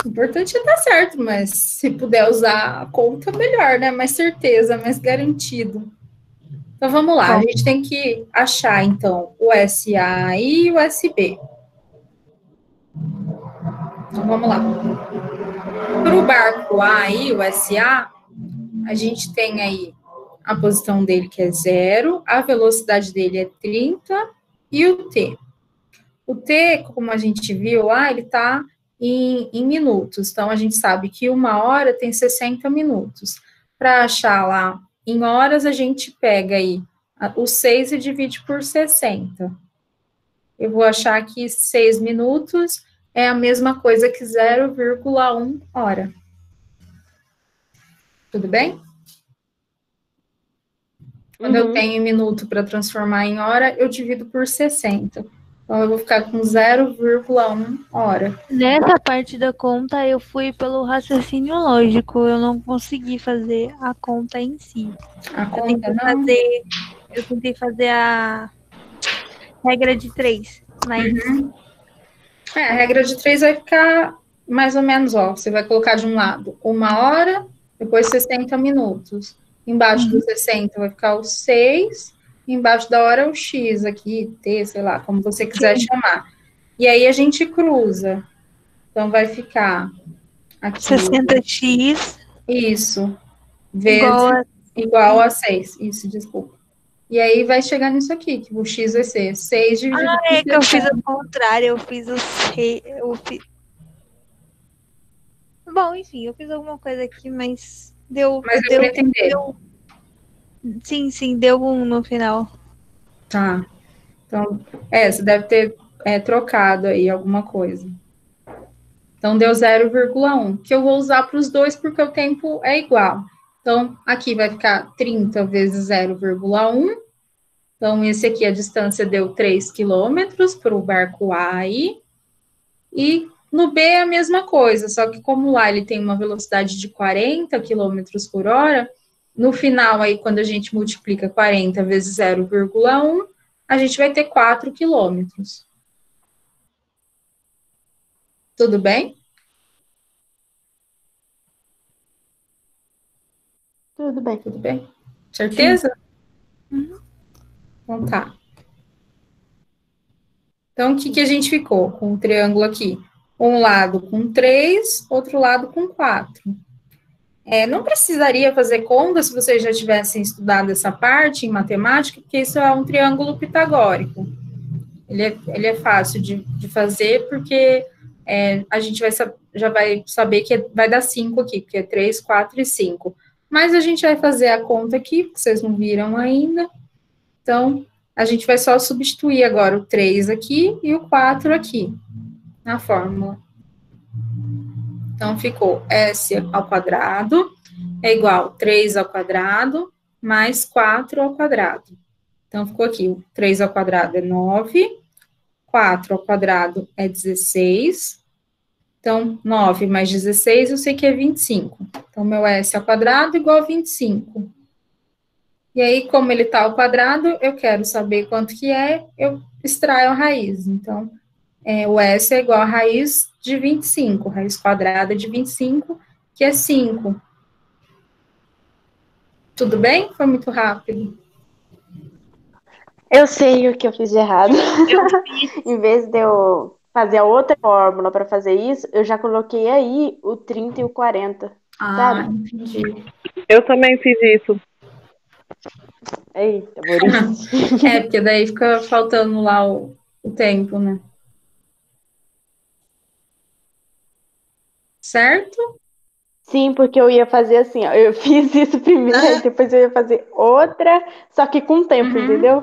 O importante é estar certo, mas se puder usar a conta, melhor, né? Mais certeza, mais garantido. Então, vamos lá. A gente tem que achar, então, o SA e o SB. Então, vamos lá. Para o barco A e o SA, a gente tem aí a posição dele, que é 0, a velocidade dele é 30 e o T. O T, como a gente viu lá, ele está em minutos. Então, a gente sabe que 1 hora tem 60 minutos. Para achar lá em horas, a gente pega aí o 6 e divide por 60. Eu vou achar que 6 minutos é a mesma coisa que 0,1 hora. Tudo bem? Quando eu tenho minuto para transformar em hora, eu divido por 60. Então, eu vou ficar com 0,1 hora. Nessa parte da conta, eu fui pelo raciocínio lógico. Eu não consegui fazer a conta em si. A conta não? Eu tentei fazer a regra de 3, mas a regra de 3 vai ficar mais ou menos, ó. Você vai colocar de um lado 1 hora, depois 60 minutos. Embaixo do 60 vai ficar o 6, embaixo da hora é o X aqui, T, sei lá, como você quiser chamar. E aí a gente cruza. Então vai ficar aqui 60x isso, vezes igual a 6. Isso, desculpa. E aí vai chegar nisso aqui, que o X vai ser 6 dividido por 60. É que eu fiz ao contrário, eu fiz Bom, enfim, eu fiz alguma coisa aqui, mas deu... Mas deu pra entender. Sim, deu 1 no final. Tá. Então, você deve ter trocado aí alguma coisa. Então, deu 0,1, que eu vou usar para os dois porque o tempo é igual. Então, aqui vai ficar 30 vezes 0,1. Então, esse aqui, a distância deu 3 quilômetros para o barco A aí. E no B é a mesma coisa, só que como lá ele tem uma velocidade de 40 quilômetros por hora, no final aí, quando a gente multiplica 40 vezes 0,1, a gente vai ter 4 quilômetros. Tudo bem? Tudo bem. Tudo bem? Certeza? Então tá. Então, o que a gente ficou com o triângulo aqui? Um lado com 3, outro lado com 4. Não precisaria fazer conta se vocês já tivessem estudado essa parte em matemática, porque isso é um triângulo pitagórico. Ele é fácil de fazer, porque a gente já vai saber que vai dar 5 aqui, porque é 3, 4 e 5. Mas a gente vai fazer a conta aqui, porque vocês não viram ainda. Então, a gente vai só substituir agora o 3 aqui e o 4 aqui, na fórmula. Então, ficou S ao quadrado é igual a 3 ao quadrado mais 4 ao quadrado. Então, ficou aqui, o 3 ao quadrado é 9, 4 ao quadrado é 16. Então, 9 mais 16, eu sei que é 25. Então, meu S ao quadrado igual a 25. E aí, como ele está ao quadrado, eu quero saber quanto que é, eu extraio a raiz. Então, o S é igual a raiz de 25, raiz quadrada de 25, que é 5. Tudo bem? Foi muito rápido. Eu sei o que eu fiz de errado. Em vez de eu fazer a outra fórmula para fazer isso, eu já coloquei aí o 30 e o 40, sabe? Entendi. Eu também fiz isso. Eita, Boris. Porque daí fica faltando lá o tempo, né? Certo? Sim, porque eu ia fazer assim, ó, eu fiz isso primeiro, e depois eu ia fazer outra, só que com tempo, entendeu?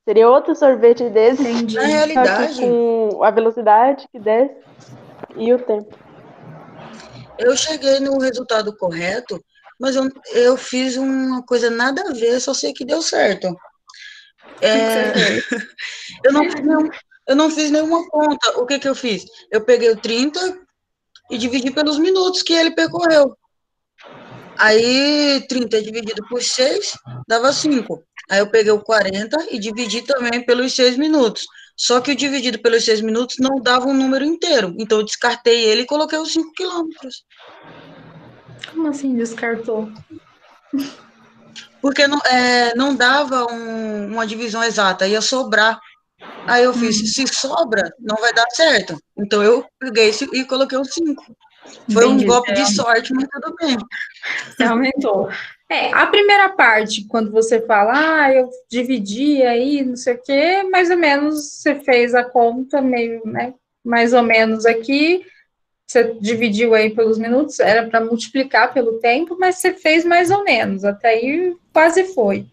Seria outro sorvete desse, Entendi. Na só que realidade, com a velocidade que desce e o tempo. eu cheguei no resultado correto, mas eu fiz uma coisa nada a ver, só sei que deu certo. Eu não fiz nenhuma conta. O que eu fiz? Eu peguei o 30 e dividi pelos minutos que ele percorreu. Aí, 30 dividido por 6 dava 5. Aí eu peguei o 40 e dividi também pelos 6 minutos. Só que o dividido pelos 6 minutos não dava um número inteiro. Então eu descartei ele e coloquei os 5 quilômetros. Como assim descartou? Porque não dava uma divisão exata, ia sobrar. Aí eu fiz, se sobra, não vai dar certo. Então eu peguei e coloquei os 5. Foi um golpe de sorte, mas tudo bem. Você aumentou. A primeira parte, quando você fala, eu dividi aí, não sei o quê, mais ou menos você fez a conta, meio, né? Mais ou menos aqui, você dividiu aí pelos minutos, era para multiplicar pelo tempo, mas você fez mais ou menos, até aí quase foi.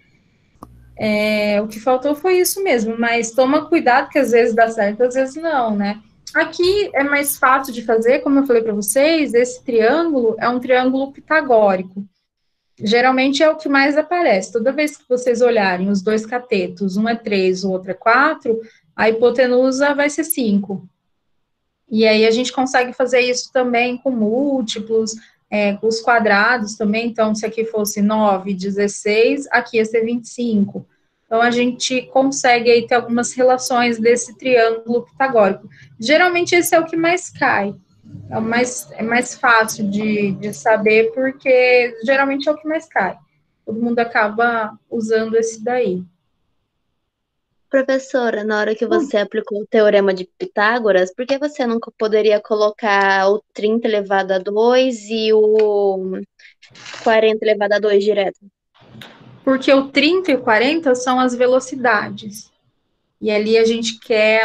O que faltou foi isso mesmo, mas toma cuidado, que às vezes dá certo, às vezes não, né? Aqui é mais fácil de fazer, como eu falei para vocês, esse triângulo é um triângulo pitagórico. Geralmente é o que mais aparece. Toda vez que vocês olharem os dois catetos, um é 3, o outro é 4, a hipotenusa vai ser 5. E aí a gente consegue fazer isso também com múltiplos, com os quadrados também. Então, se aqui fosse 9, 16, aqui ia ser 25. Então, a gente consegue aí ter algumas relações desse triângulo pitagórico. Geralmente, esse é o que mais cai. É mais fácil de saber, porque geralmente é o que mais cai. Todo mundo acaba usando esse daí. Professora, na hora que você aplicou o teorema de Pitágoras, por que você não poderia colocar o 30 elevado a 2 e o 40 elevado a 2 direto? Porque o 30 e o 40 são as velocidades. E ali a gente quer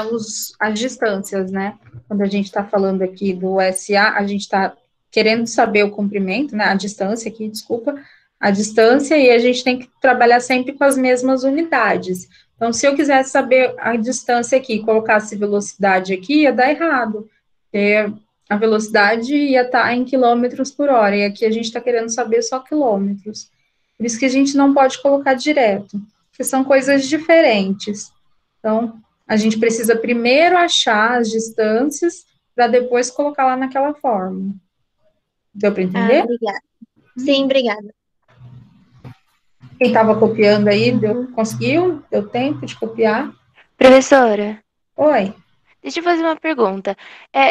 as distâncias, né? Quando a gente está falando aqui do SA, a gente está querendo saber o comprimento, né? A distância aqui, desculpa, a distância, e a gente tem que trabalhar sempre com as mesmas unidades. Então, se eu quisesse saber a distância aqui, colocasse velocidade aqui, ia dar errado. Porque a velocidade ia estar em quilômetros por hora, e aqui a gente está querendo saber só quilômetros. Por isso que a gente não pode colocar direto, porque são coisas diferentes. Então, a gente precisa primeiro achar as distâncias para depois colocar lá naquela forma. Deu para entender? Obrigada. Sim, obrigada. Quem estava copiando aí, conseguiu? Deu tempo de copiar? Professora, Oi. deixa eu fazer uma pergunta.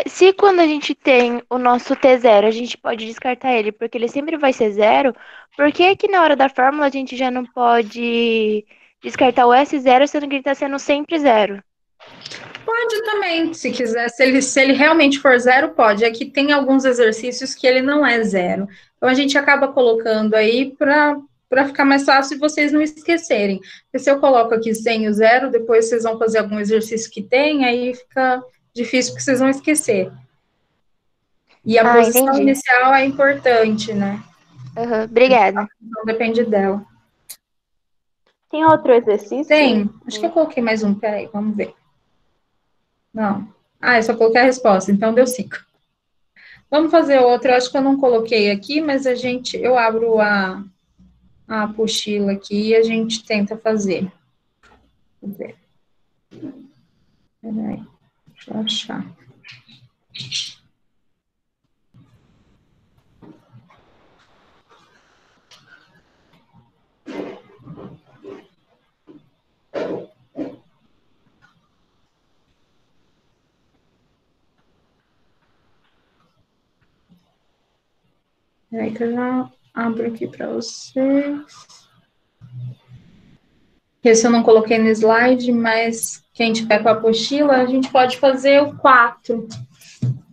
Se quando a gente tem o nosso T0, a gente pode descartar ele, porque ele sempre vai ser zero, por que que na hora da fórmula a gente já não pode descartar o S0, sendo que ele está sendo sempre zero? Pode também, se quiser. Se ele realmente for zero, pode. É que tem alguns exercícios que ele não é zero. Então, a gente acaba colocando aí para ficar mais fácil e vocês não esquecerem. Porque se eu coloco aqui sem o zero, depois vocês vão fazer algum exercício que tem, aí fica difícil porque vocês vão esquecer. E a posição entendi. inicial é importante, né? Obrigada. Não depende dela. Tem outro exercício? Tem. Acho que eu coloquei mais um. Peraí, vamos ver. Não. Eu só coloquei a resposta, então deu 5. Vamos fazer outra. Eu acho que eu não coloquei aqui, mas eu abro a apostila aqui e a gente tenta fazer. Vamos ver. Peraí, deixa eu achar. Peraí que eu já abro aqui para vocês. Esse eu não coloquei no slide, mas quem tiver com a apostila, a gente pode fazer o 4,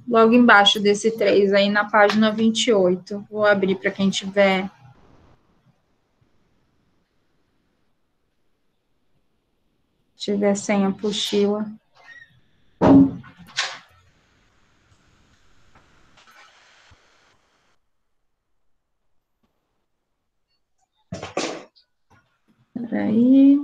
logo embaixo desse 3, aí na página 28. Vou abrir para quem tiver sem apostila. Peraí.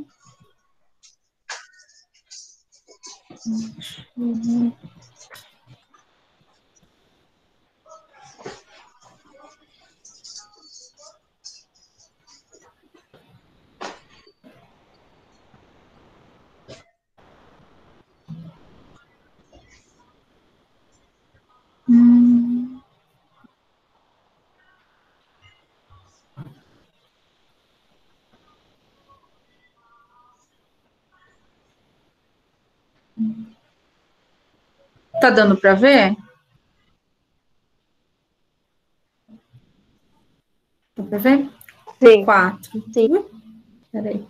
Tá dando para ver? Dá para ver? Sim. 4. Sim. Peraí.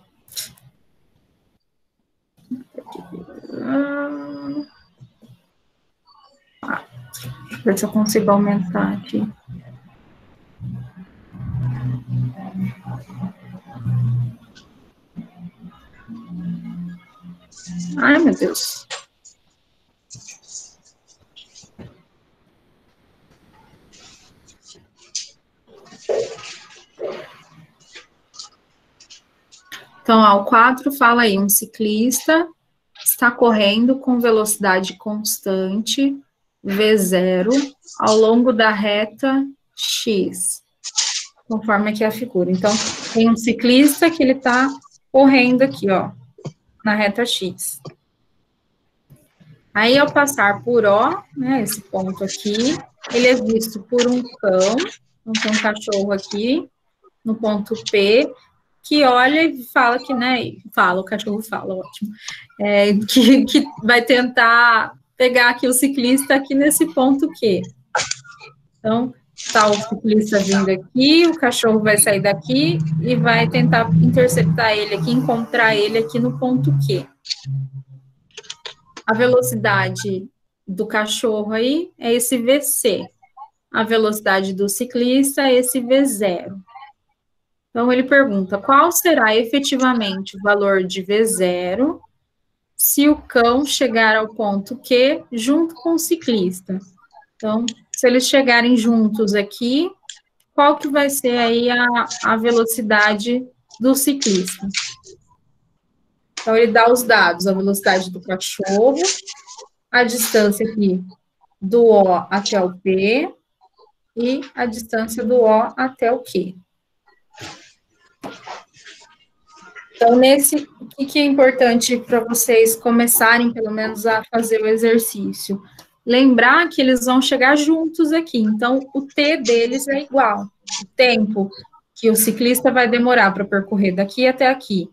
Ver se eu consigo aumentar aqui. Ai, meu Deus. Então, ó, o 4 fala aí, um ciclista está correndo com velocidade constante, V0, ao longo da reta X, conforme aqui a figura. Então, tem um ciclista que ele está correndo aqui, ó, na reta X. Aí, ao passar por O, né, esse ponto aqui, ele é visto por um cão, então tem um cachorro aqui, no ponto P, que olha e fala que, né, o cachorro fala, ótimo, que vai tentar pegar aqui o ciclista aqui nesse ponto Q. Então, tá o ciclista vindo aqui, o cachorro vai sair daqui e vai tentar interceptar ele aqui, encontrar ele aqui no ponto Q. A velocidade do cachorro aí é esse VC. A velocidade do ciclista é esse V0. Então, ele pergunta, qual será efetivamente o valor de V0 se o cão chegar ao ponto Q junto com o ciclista? Então, se eles chegarem juntos aqui, qual que vai ser aí a velocidade do ciclista? Então, ele dá os dados, a velocidade do cachorro, a distância aqui do O até o P e a distância do O até o Q. Então, o que é importante para vocês começarem, pelo menos, a fazer o exercício? Lembrar que eles vão chegar juntos aqui, então o T deles é igual. O tempo que o ciclista vai demorar para percorrer daqui até aqui,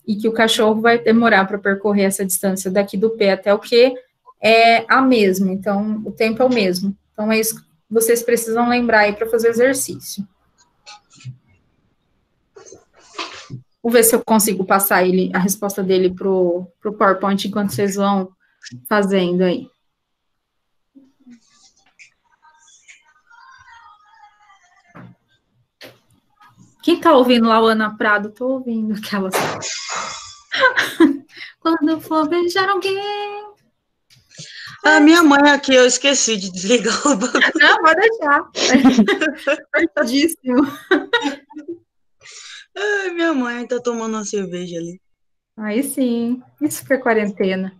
e que o cachorro vai demorar para percorrer essa distância daqui do P até o Q, é a mesma, então o tempo é o mesmo. Então, é isso que vocês precisam lembrar aí para fazer o exercício. Vou ver se eu consigo passar a resposta dele pro PowerPoint enquanto vocês vão fazendo aí. Quem tá ouvindo lá, o Ana Prado? Tô ouvindo aquelas. Quando eu for beijar alguém. A minha mãe aqui, eu esqueci de desligar o bagulho. Não, pode deixar. Pertidíssimo. Ai, minha mãe tá tomando uma cerveja ali. Aí sim. Isso que é quarentena.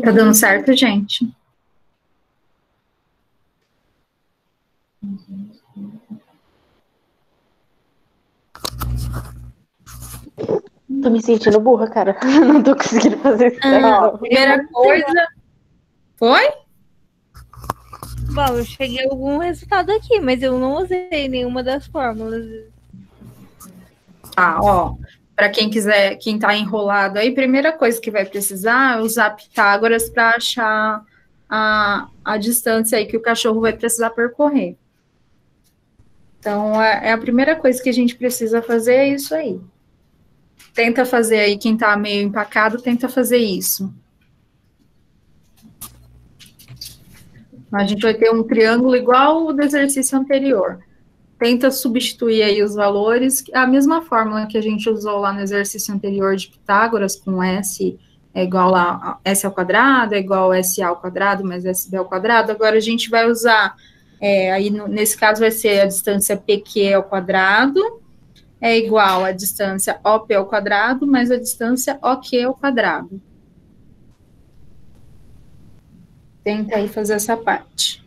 Tá dando certo, gente? Tô me sentindo burra, cara. Não tô conseguindo fazer isso. Primeira coisa... Foi? Bom, eu cheguei a algum resultado aqui, mas eu não usei nenhuma das fórmulas. Tá, ó. Para quem quiser, quem tá enrolado aí, primeira coisa que vai precisar é usar Pitágoras para achar a distância aí que o cachorro vai precisar percorrer. Então, é a primeira coisa que a gente precisa fazer é isso aí. Tenta fazer aí, quem tá meio empacado, tenta fazer isso. A gente vai ter um triângulo igual o do exercício anterior. Tenta substituir aí os valores, a mesma fórmula que a gente usou lá no exercício anterior de Pitágoras, com S é igual a S ao quadrado, é igual a SA ao quadrado, mais SB ao quadrado. Agora a gente vai usar, aí nesse caso vai ser a distância PQ ao quadrado, é igual à distância OP ao quadrado mais a distância OQ ao quadrado. Tenta aí fazer essa parte.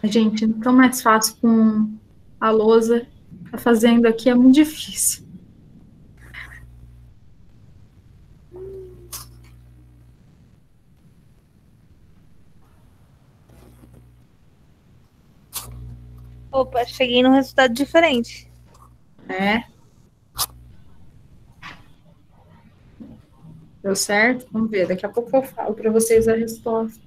Gente, não tão mais fácil com a lousa. Tá fazendo aqui é muito difícil. Opa, cheguei num resultado diferente. É. Deu certo? Vamos ver. Daqui a pouco eu falo para vocês a resposta.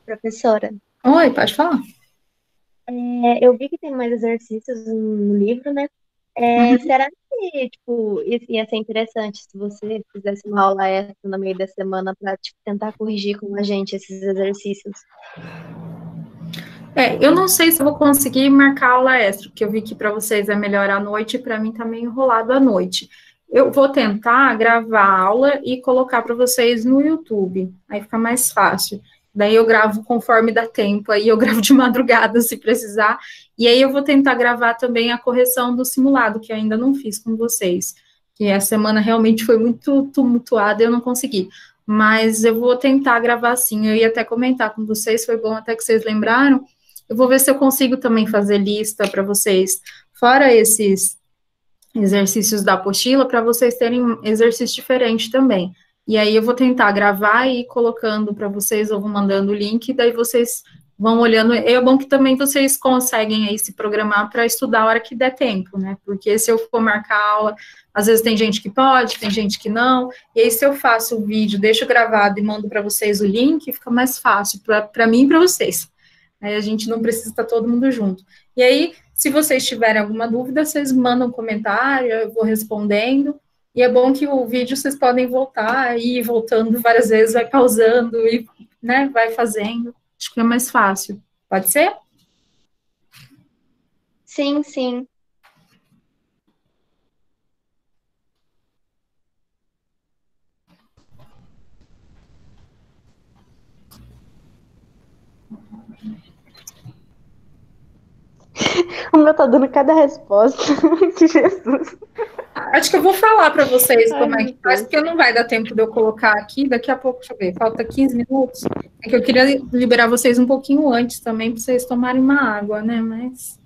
Professora, Oi, pode falar. eu vi que tem mais exercícios no livro, né? Será que, tipo, isso ia ser interessante se você fizesse uma aula extra no meio da semana para tentar corrigir com a gente esses exercícios? Eu não sei se eu vou conseguir marcar aula extra, porque eu vi que para vocês é melhor à noite e para mim tá meio enrolado à noite. Eu vou tentar gravar a aula e colocar para vocês no YouTube, aí fica mais fácil. Daí eu gravo conforme dá tempo, aí eu gravo de madrugada se precisar, e aí eu vou tentar gravar também a correção do simulado, que eu ainda não fiz com vocês, que a semana realmente foi muito tumultuada e eu não consegui. Mas eu vou tentar gravar sim, eu ia até comentar com vocês, foi bom até que vocês lembraram. Eu vou ver se eu consigo também fazer lista para vocês, fora esses exercícios da apostila, para vocês terem exercício diferente também. E aí eu vou tentar gravar e ir colocando para vocês, ou vou mandando o link, e daí vocês vão olhando. É bom que também vocês conseguem aí se programar para estudar a hora que der tempo, né? Porque se eu for marcar aula, às vezes tem gente que pode, tem gente que não, e aí se eu faço o vídeo, deixo gravado e mando para vocês o link, fica mais fácil para mim e para vocês. Aí a gente não precisa estar todo mundo junto. E aí, se vocês tiverem alguma dúvida, vocês mandam um comentário, eu vou respondendo. E é bom que o vídeo vocês podem voltar e ir voltando várias vezes, vai pausando e, né, vai fazendo. Acho que é mais fácil. Pode ser? Sim, sim. O meu tá dando cada resposta. Que Jesus. Acho que eu vou falar para vocês como é que Ai, faz, porque não vai dar tempo de eu colocar aqui. Daqui a pouco, deixa eu ver, falta 15 minutos. É que eu queria liberar vocês um pouquinho antes também, para vocês tomarem uma água, né? Mas.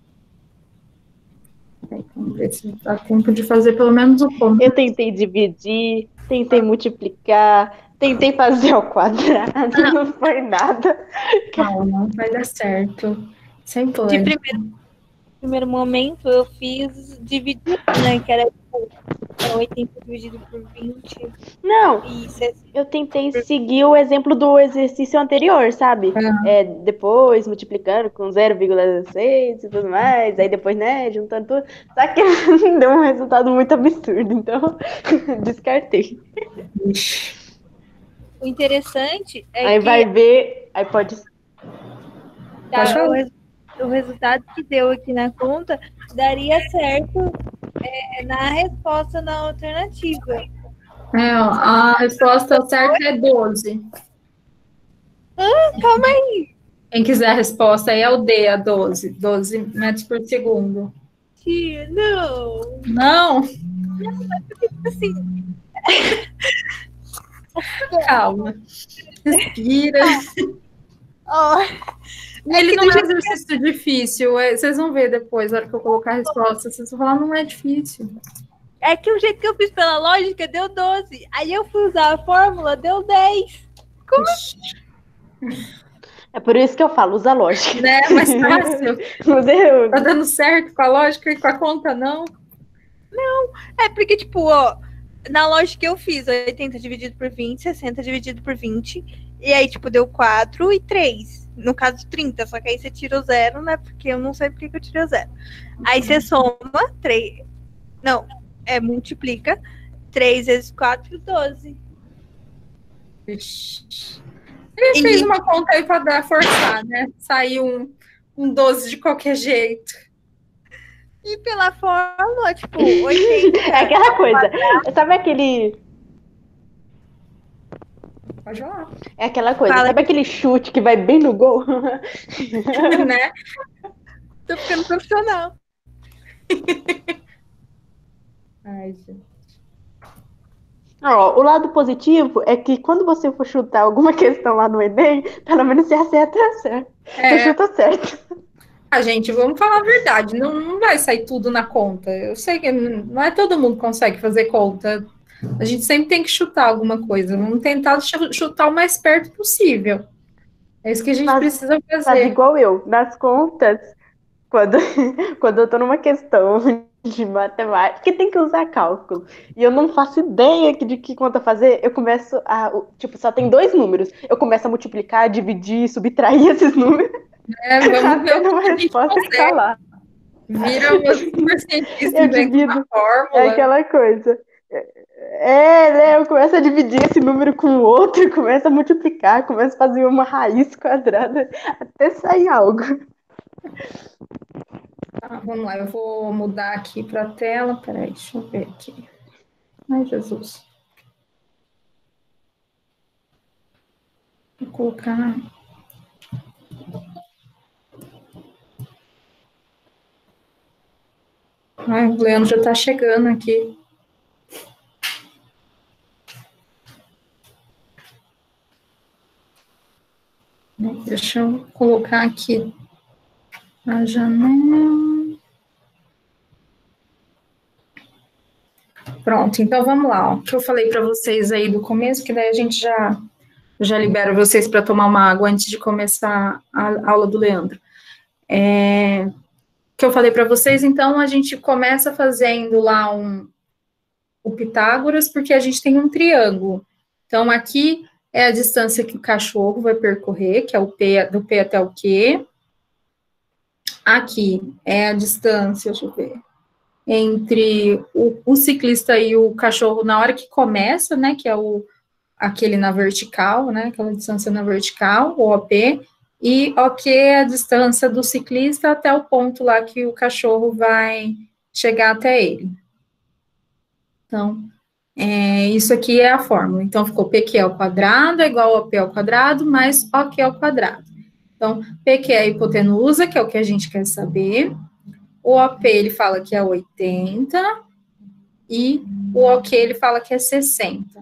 Vamos ver se dá tempo de fazer pelo menos um pouco. Eu tentei dividir, tentei multiplicar, tentei fazer ao quadrado, não foi nada. Calma, vai dar certo. Sem De primeiro momento, eu fiz dividir, né? Que era 80 dividido por 20. Não, E 60. eu tentei seguir o exemplo do exercício anterior, sabe? Depois multiplicando com 0,6 e tudo mais, aí depois, né, juntando tudo. Só que deu um resultado muito absurdo, então descartei. O interessante é Aí que vai ver, aí pode... o resultado que deu aqui na conta daria certo na resposta na alternativa. A resposta certa é 12. Calma aí. Quem quiser a resposta aí é o D, a 12. 12 metros por segundo. Tia, não. Não? Assim, Calma. Respira. Ele não é um exercício difícil. Vocês vão ver depois, na hora que eu colocar a resposta. Vocês vão falar, não é difícil. É que o jeito que eu fiz pela lógica deu 12. Aí eu fui usar a fórmula, deu 10. Como assim? É por isso que eu falo, usa lógica. Né? Mais fácil. Meu Deus. Tá dando certo com a lógica e com a conta, não? Não, é porque, tipo, ó, na lógica que eu fiz, 80 dividido por 20, 60 dividido por 20, e aí, tipo, deu 4 e 3. No caso, 30, só que aí você tira o 0, né? Porque eu não sei porque que eu tirei o 0. Aí você soma 3. Não, multiplica 3 vezes 4, 12. Vixe. Ele fez uma conta aí para forçar, né? Saiu um 12 de qualquer jeito. E pela fórmula, tipo, 80. É aquela coisa. Sabe aquele. Pode falar. É aquela coisa. Fala. Sabe aquele chute que vai bem no gol? Né? Tô ficando profissional. Ai, gente. Ó, o lado positivo é que quando você for chutar alguma questão lá no Enem, pelo menos você acerta certo. Você chuta certo. Gente, vamos falar a verdade. Não vai sair tudo na conta. Eu sei que não é todo mundo que consegue fazer conta. A gente sempre tem que chutar alguma coisa. Vamos tentar chutar o mais perto possível. É isso que a gente precisa fazer. Faz igual eu. Nas contas, quando eu tô numa questão de matemática, que tem que usar cálculo, e eu não faço ideia de que conta fazer, eu começo a... Tipo, só tem 2 números. Eu começo a multiplicar, dividir, subtrair esses números. Vamos ver uma resposta que tá lá. Vira uma cientista Eu divido. Fórmula. É aquela coisa. Né? Eu começo a dividir esse número com o outro, começo a multiplicar, começo a fazer uma raiz quadrada até sair algo. Tá, vamos lá, eu vou mudar aqui para a tela. Peraí, deixa eu ver aqui. Ai, Jesus. Vou colocar. Ai, o Leandro já está chegando aqui. Deixa eu colocar aqui a janela. Pronto, então vamos lá. O que eu falei para vocês aí do começo, que daí a gente já libera vocês para tomar uma água antes de começar a aula do Leandro. Que eu falei para vocês, então a gente começa fazendo lá o Pitágoras, porque a gente tem um triângulo. Então aqui é a distância que o cachorro vai percorrer, que é o P, do P até o Q. Aqui é a distância, deixa eu ver, entre o ciclista e o cachorro na hora que começa, né, que é aquele na vertical, né, aquela distância na vertical, o OP, e OK é a distância do ciclista até o ponto lá que o cachorro vai chegar até ele. Então, isso aqui é a fórmula. Então, ficou PQ ao quadrado é igual a P ao quadrado mais OK ao quadrado. Então, PQ é a hipotenusa, que é o que a gente quer saber. O OP, ele fala que é 80. E o OK, ele fala que é 60.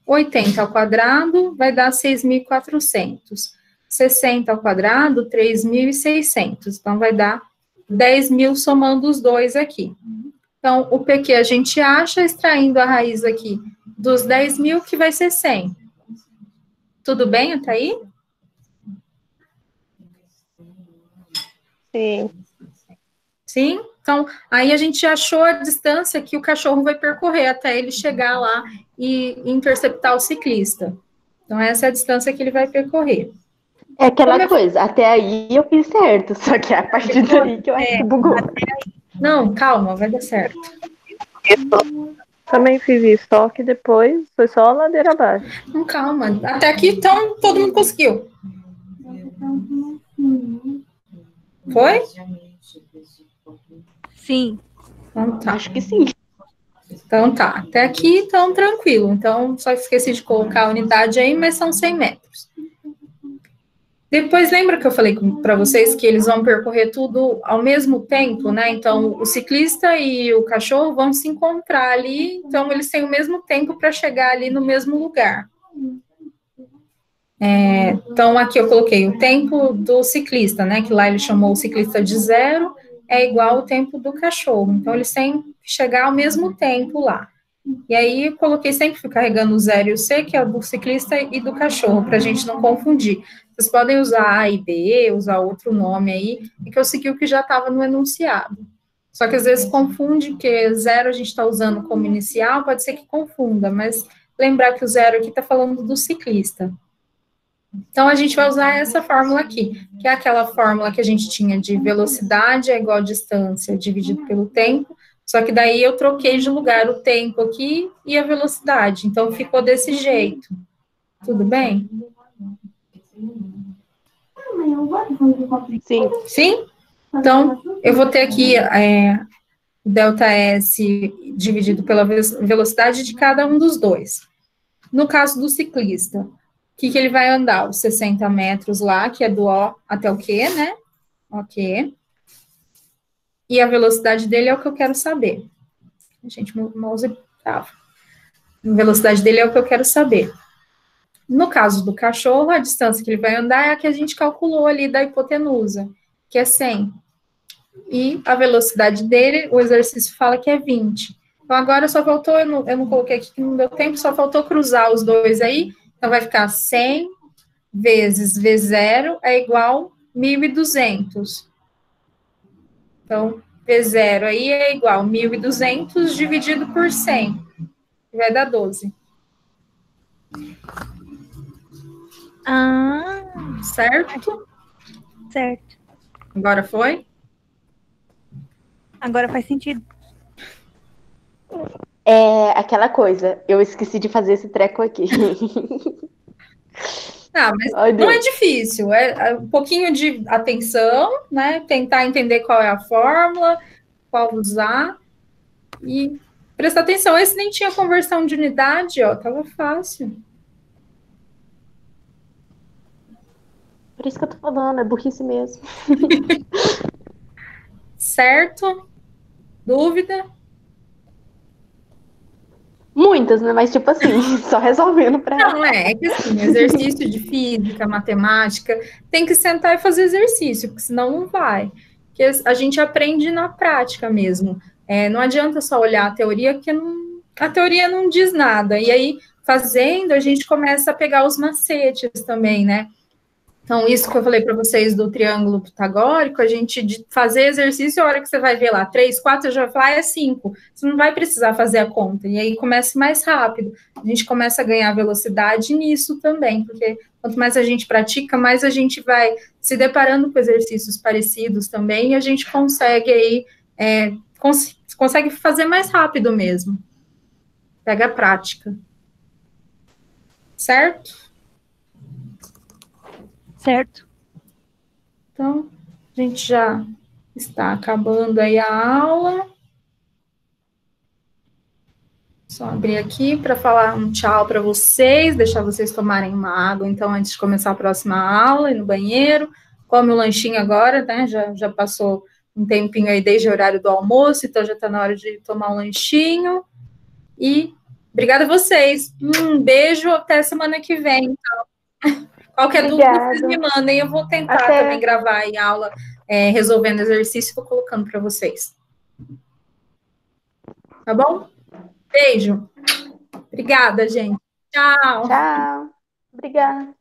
80 ao quadrado vai dar 6.400. 60 ao quadrado, 3.600. Então, vai dar 10.000 somando os dois aqui. Então, o PQ a gente acha extraindo a raiz aqui dos 10.000, que vai ser 100. Tudo bem até aí? Sim. Sim? Então, aí a gente achou a distância que o cachorro vai percorrer até ele chegar lá e interceptar o ciclista. Então, essa é a distância que ele vai percorrer. É aquela coisa, até aí eu fiz certo, só que é a partir daí que eu acho que bugou. Não, calma, vai dar certo. Também fiz isso, só que depois foi só a ladeira abaixo. Não, calma. Até aqui, então, todo mundo conseguiu. Foi? Sim. Então, tá. Acho que sim. Então, tá. Até aqui, então, tranquilo. Então, só esqueci de colocar a unidade aí, mas são 100 metros. Depois, lembra que eu falei para vocês que eles vão percorrer tudo ao mesmo tempo, né? Então, o ciclista e o cachorro vão se encontrar ali, então eles têm o mesmo tempo para chegar ali no mesmo lugar. Então, aqui eu coloquei o tempo do ciclista, né? Que lá ele chamou o ciclista de 0, é igual ao tempo do cachorro. Então, eles têm que chegar ao mesmo tempo lá. E aí, eu coloquei sempre fui carregando o 0 e o C, que é o do ciclista e do cachorro, para a gente não confundir. Vocês podem usar A e B, usar outro nome aí, e que eu segui o que já estava no enunciado. Só que às vezes confunde, porque 0 a gente está usando como inicial, pode ser que confunda, mas lembrar que o 0 aqui está falando do ciclista. Então, a gente vai usar essa fórmula aqui, que é aquela fórmula que a gente tinha de velocidade é igual a distância dividido pelo tempo, só que daí eu troquei de lugar o tempo aqui e a velocidade, então ficou desse jeito. Tudo bem? Sim. Sim? Então, eu vou ter aqui ΔS dividido pela velocidade de cada um dos dois. No caso do ciclista, o que ele vai andar? Os 60 metros lá, que é do O até o Q, né? Ok. E a velocidade dele é o que eu quero saber. Gente, meu mouse trava. A velocidade dele é o que eu quero saber. No caso do cachorro, a distância que ele vai andar é a que a gente calculou ali da hipotenusa, que é 100. E a velocidade dele, o exercício fala que é 20. Então, agora só faltou, eu não coloquei aqui que não deu tempo, só faltou cruzar os dois aí. Então, vai ficar 100 vezes V0 é igual 1.200. Então, V0 aí é igual 1.200 dividido por 100. Vai dar 12. Certo? Certo. Agora foi? Agora faz sentido. É aquela coisa, eu esqueci de fazer esse treco aqui. Mas não é difícil, é um pouquinho de atenção, né? Tentar entender qual é a fórmula, qual usar e prestar atenção. Esse nem tinha conversão de unidade, ó, tava fácil. Por isso que eu tô falando, é burrice mesmo. Certo? Dúvida? Muitas, né? Mas tipo assim, só resolvendo pra... Não, é que assim, exercício de física, matemática, tem que sentar e fazer exercício, porque senão não vai. Porque a gente aprende na prática mesmo. Não adianta só olhar a teoria, porque a teoria não diz nada. E aí, fazendo, a gente começa a pegar os macetes também, né? Então, isso que eu falei para vocês do triângulo pitagórico, a gente de fazer exercício, a hora que você vai ver lá, 3, 4, já vai falar, é 5. Você não vai precisar fazer a conta. E aí começa mais rápido. A gente começa a ganhar velocidade nisso também, porque quanto mais a gente pratica, mais a gente vai se deparando com exercícios parecidos também, e a gente consegue aí, consegue fazer mais rápido mesmo. Pega a prática. Certo? Certo. Então, a gente já está acabando aí a aula. Só abrir aqui para falar um tchau para vocês, deixar vocês tomarem uma água, então, antes de começar a próxima aula, ir no banheiro. Come o lanchinho agora, né? Já passou um tempinho aí desde o horário do almoço, então já está na hora de tomar um lanchinho. E obrigada a vocês. Um beijo, até semana que vem, então. Qualquer dúvida, vocês me mandem. Eu vou tentar também gravar em aula, resolvendo exercício, e vou colocando para vocês. Tá bom? Beijo. Obrigada, gente. Tchau. Tchau. Obrigada.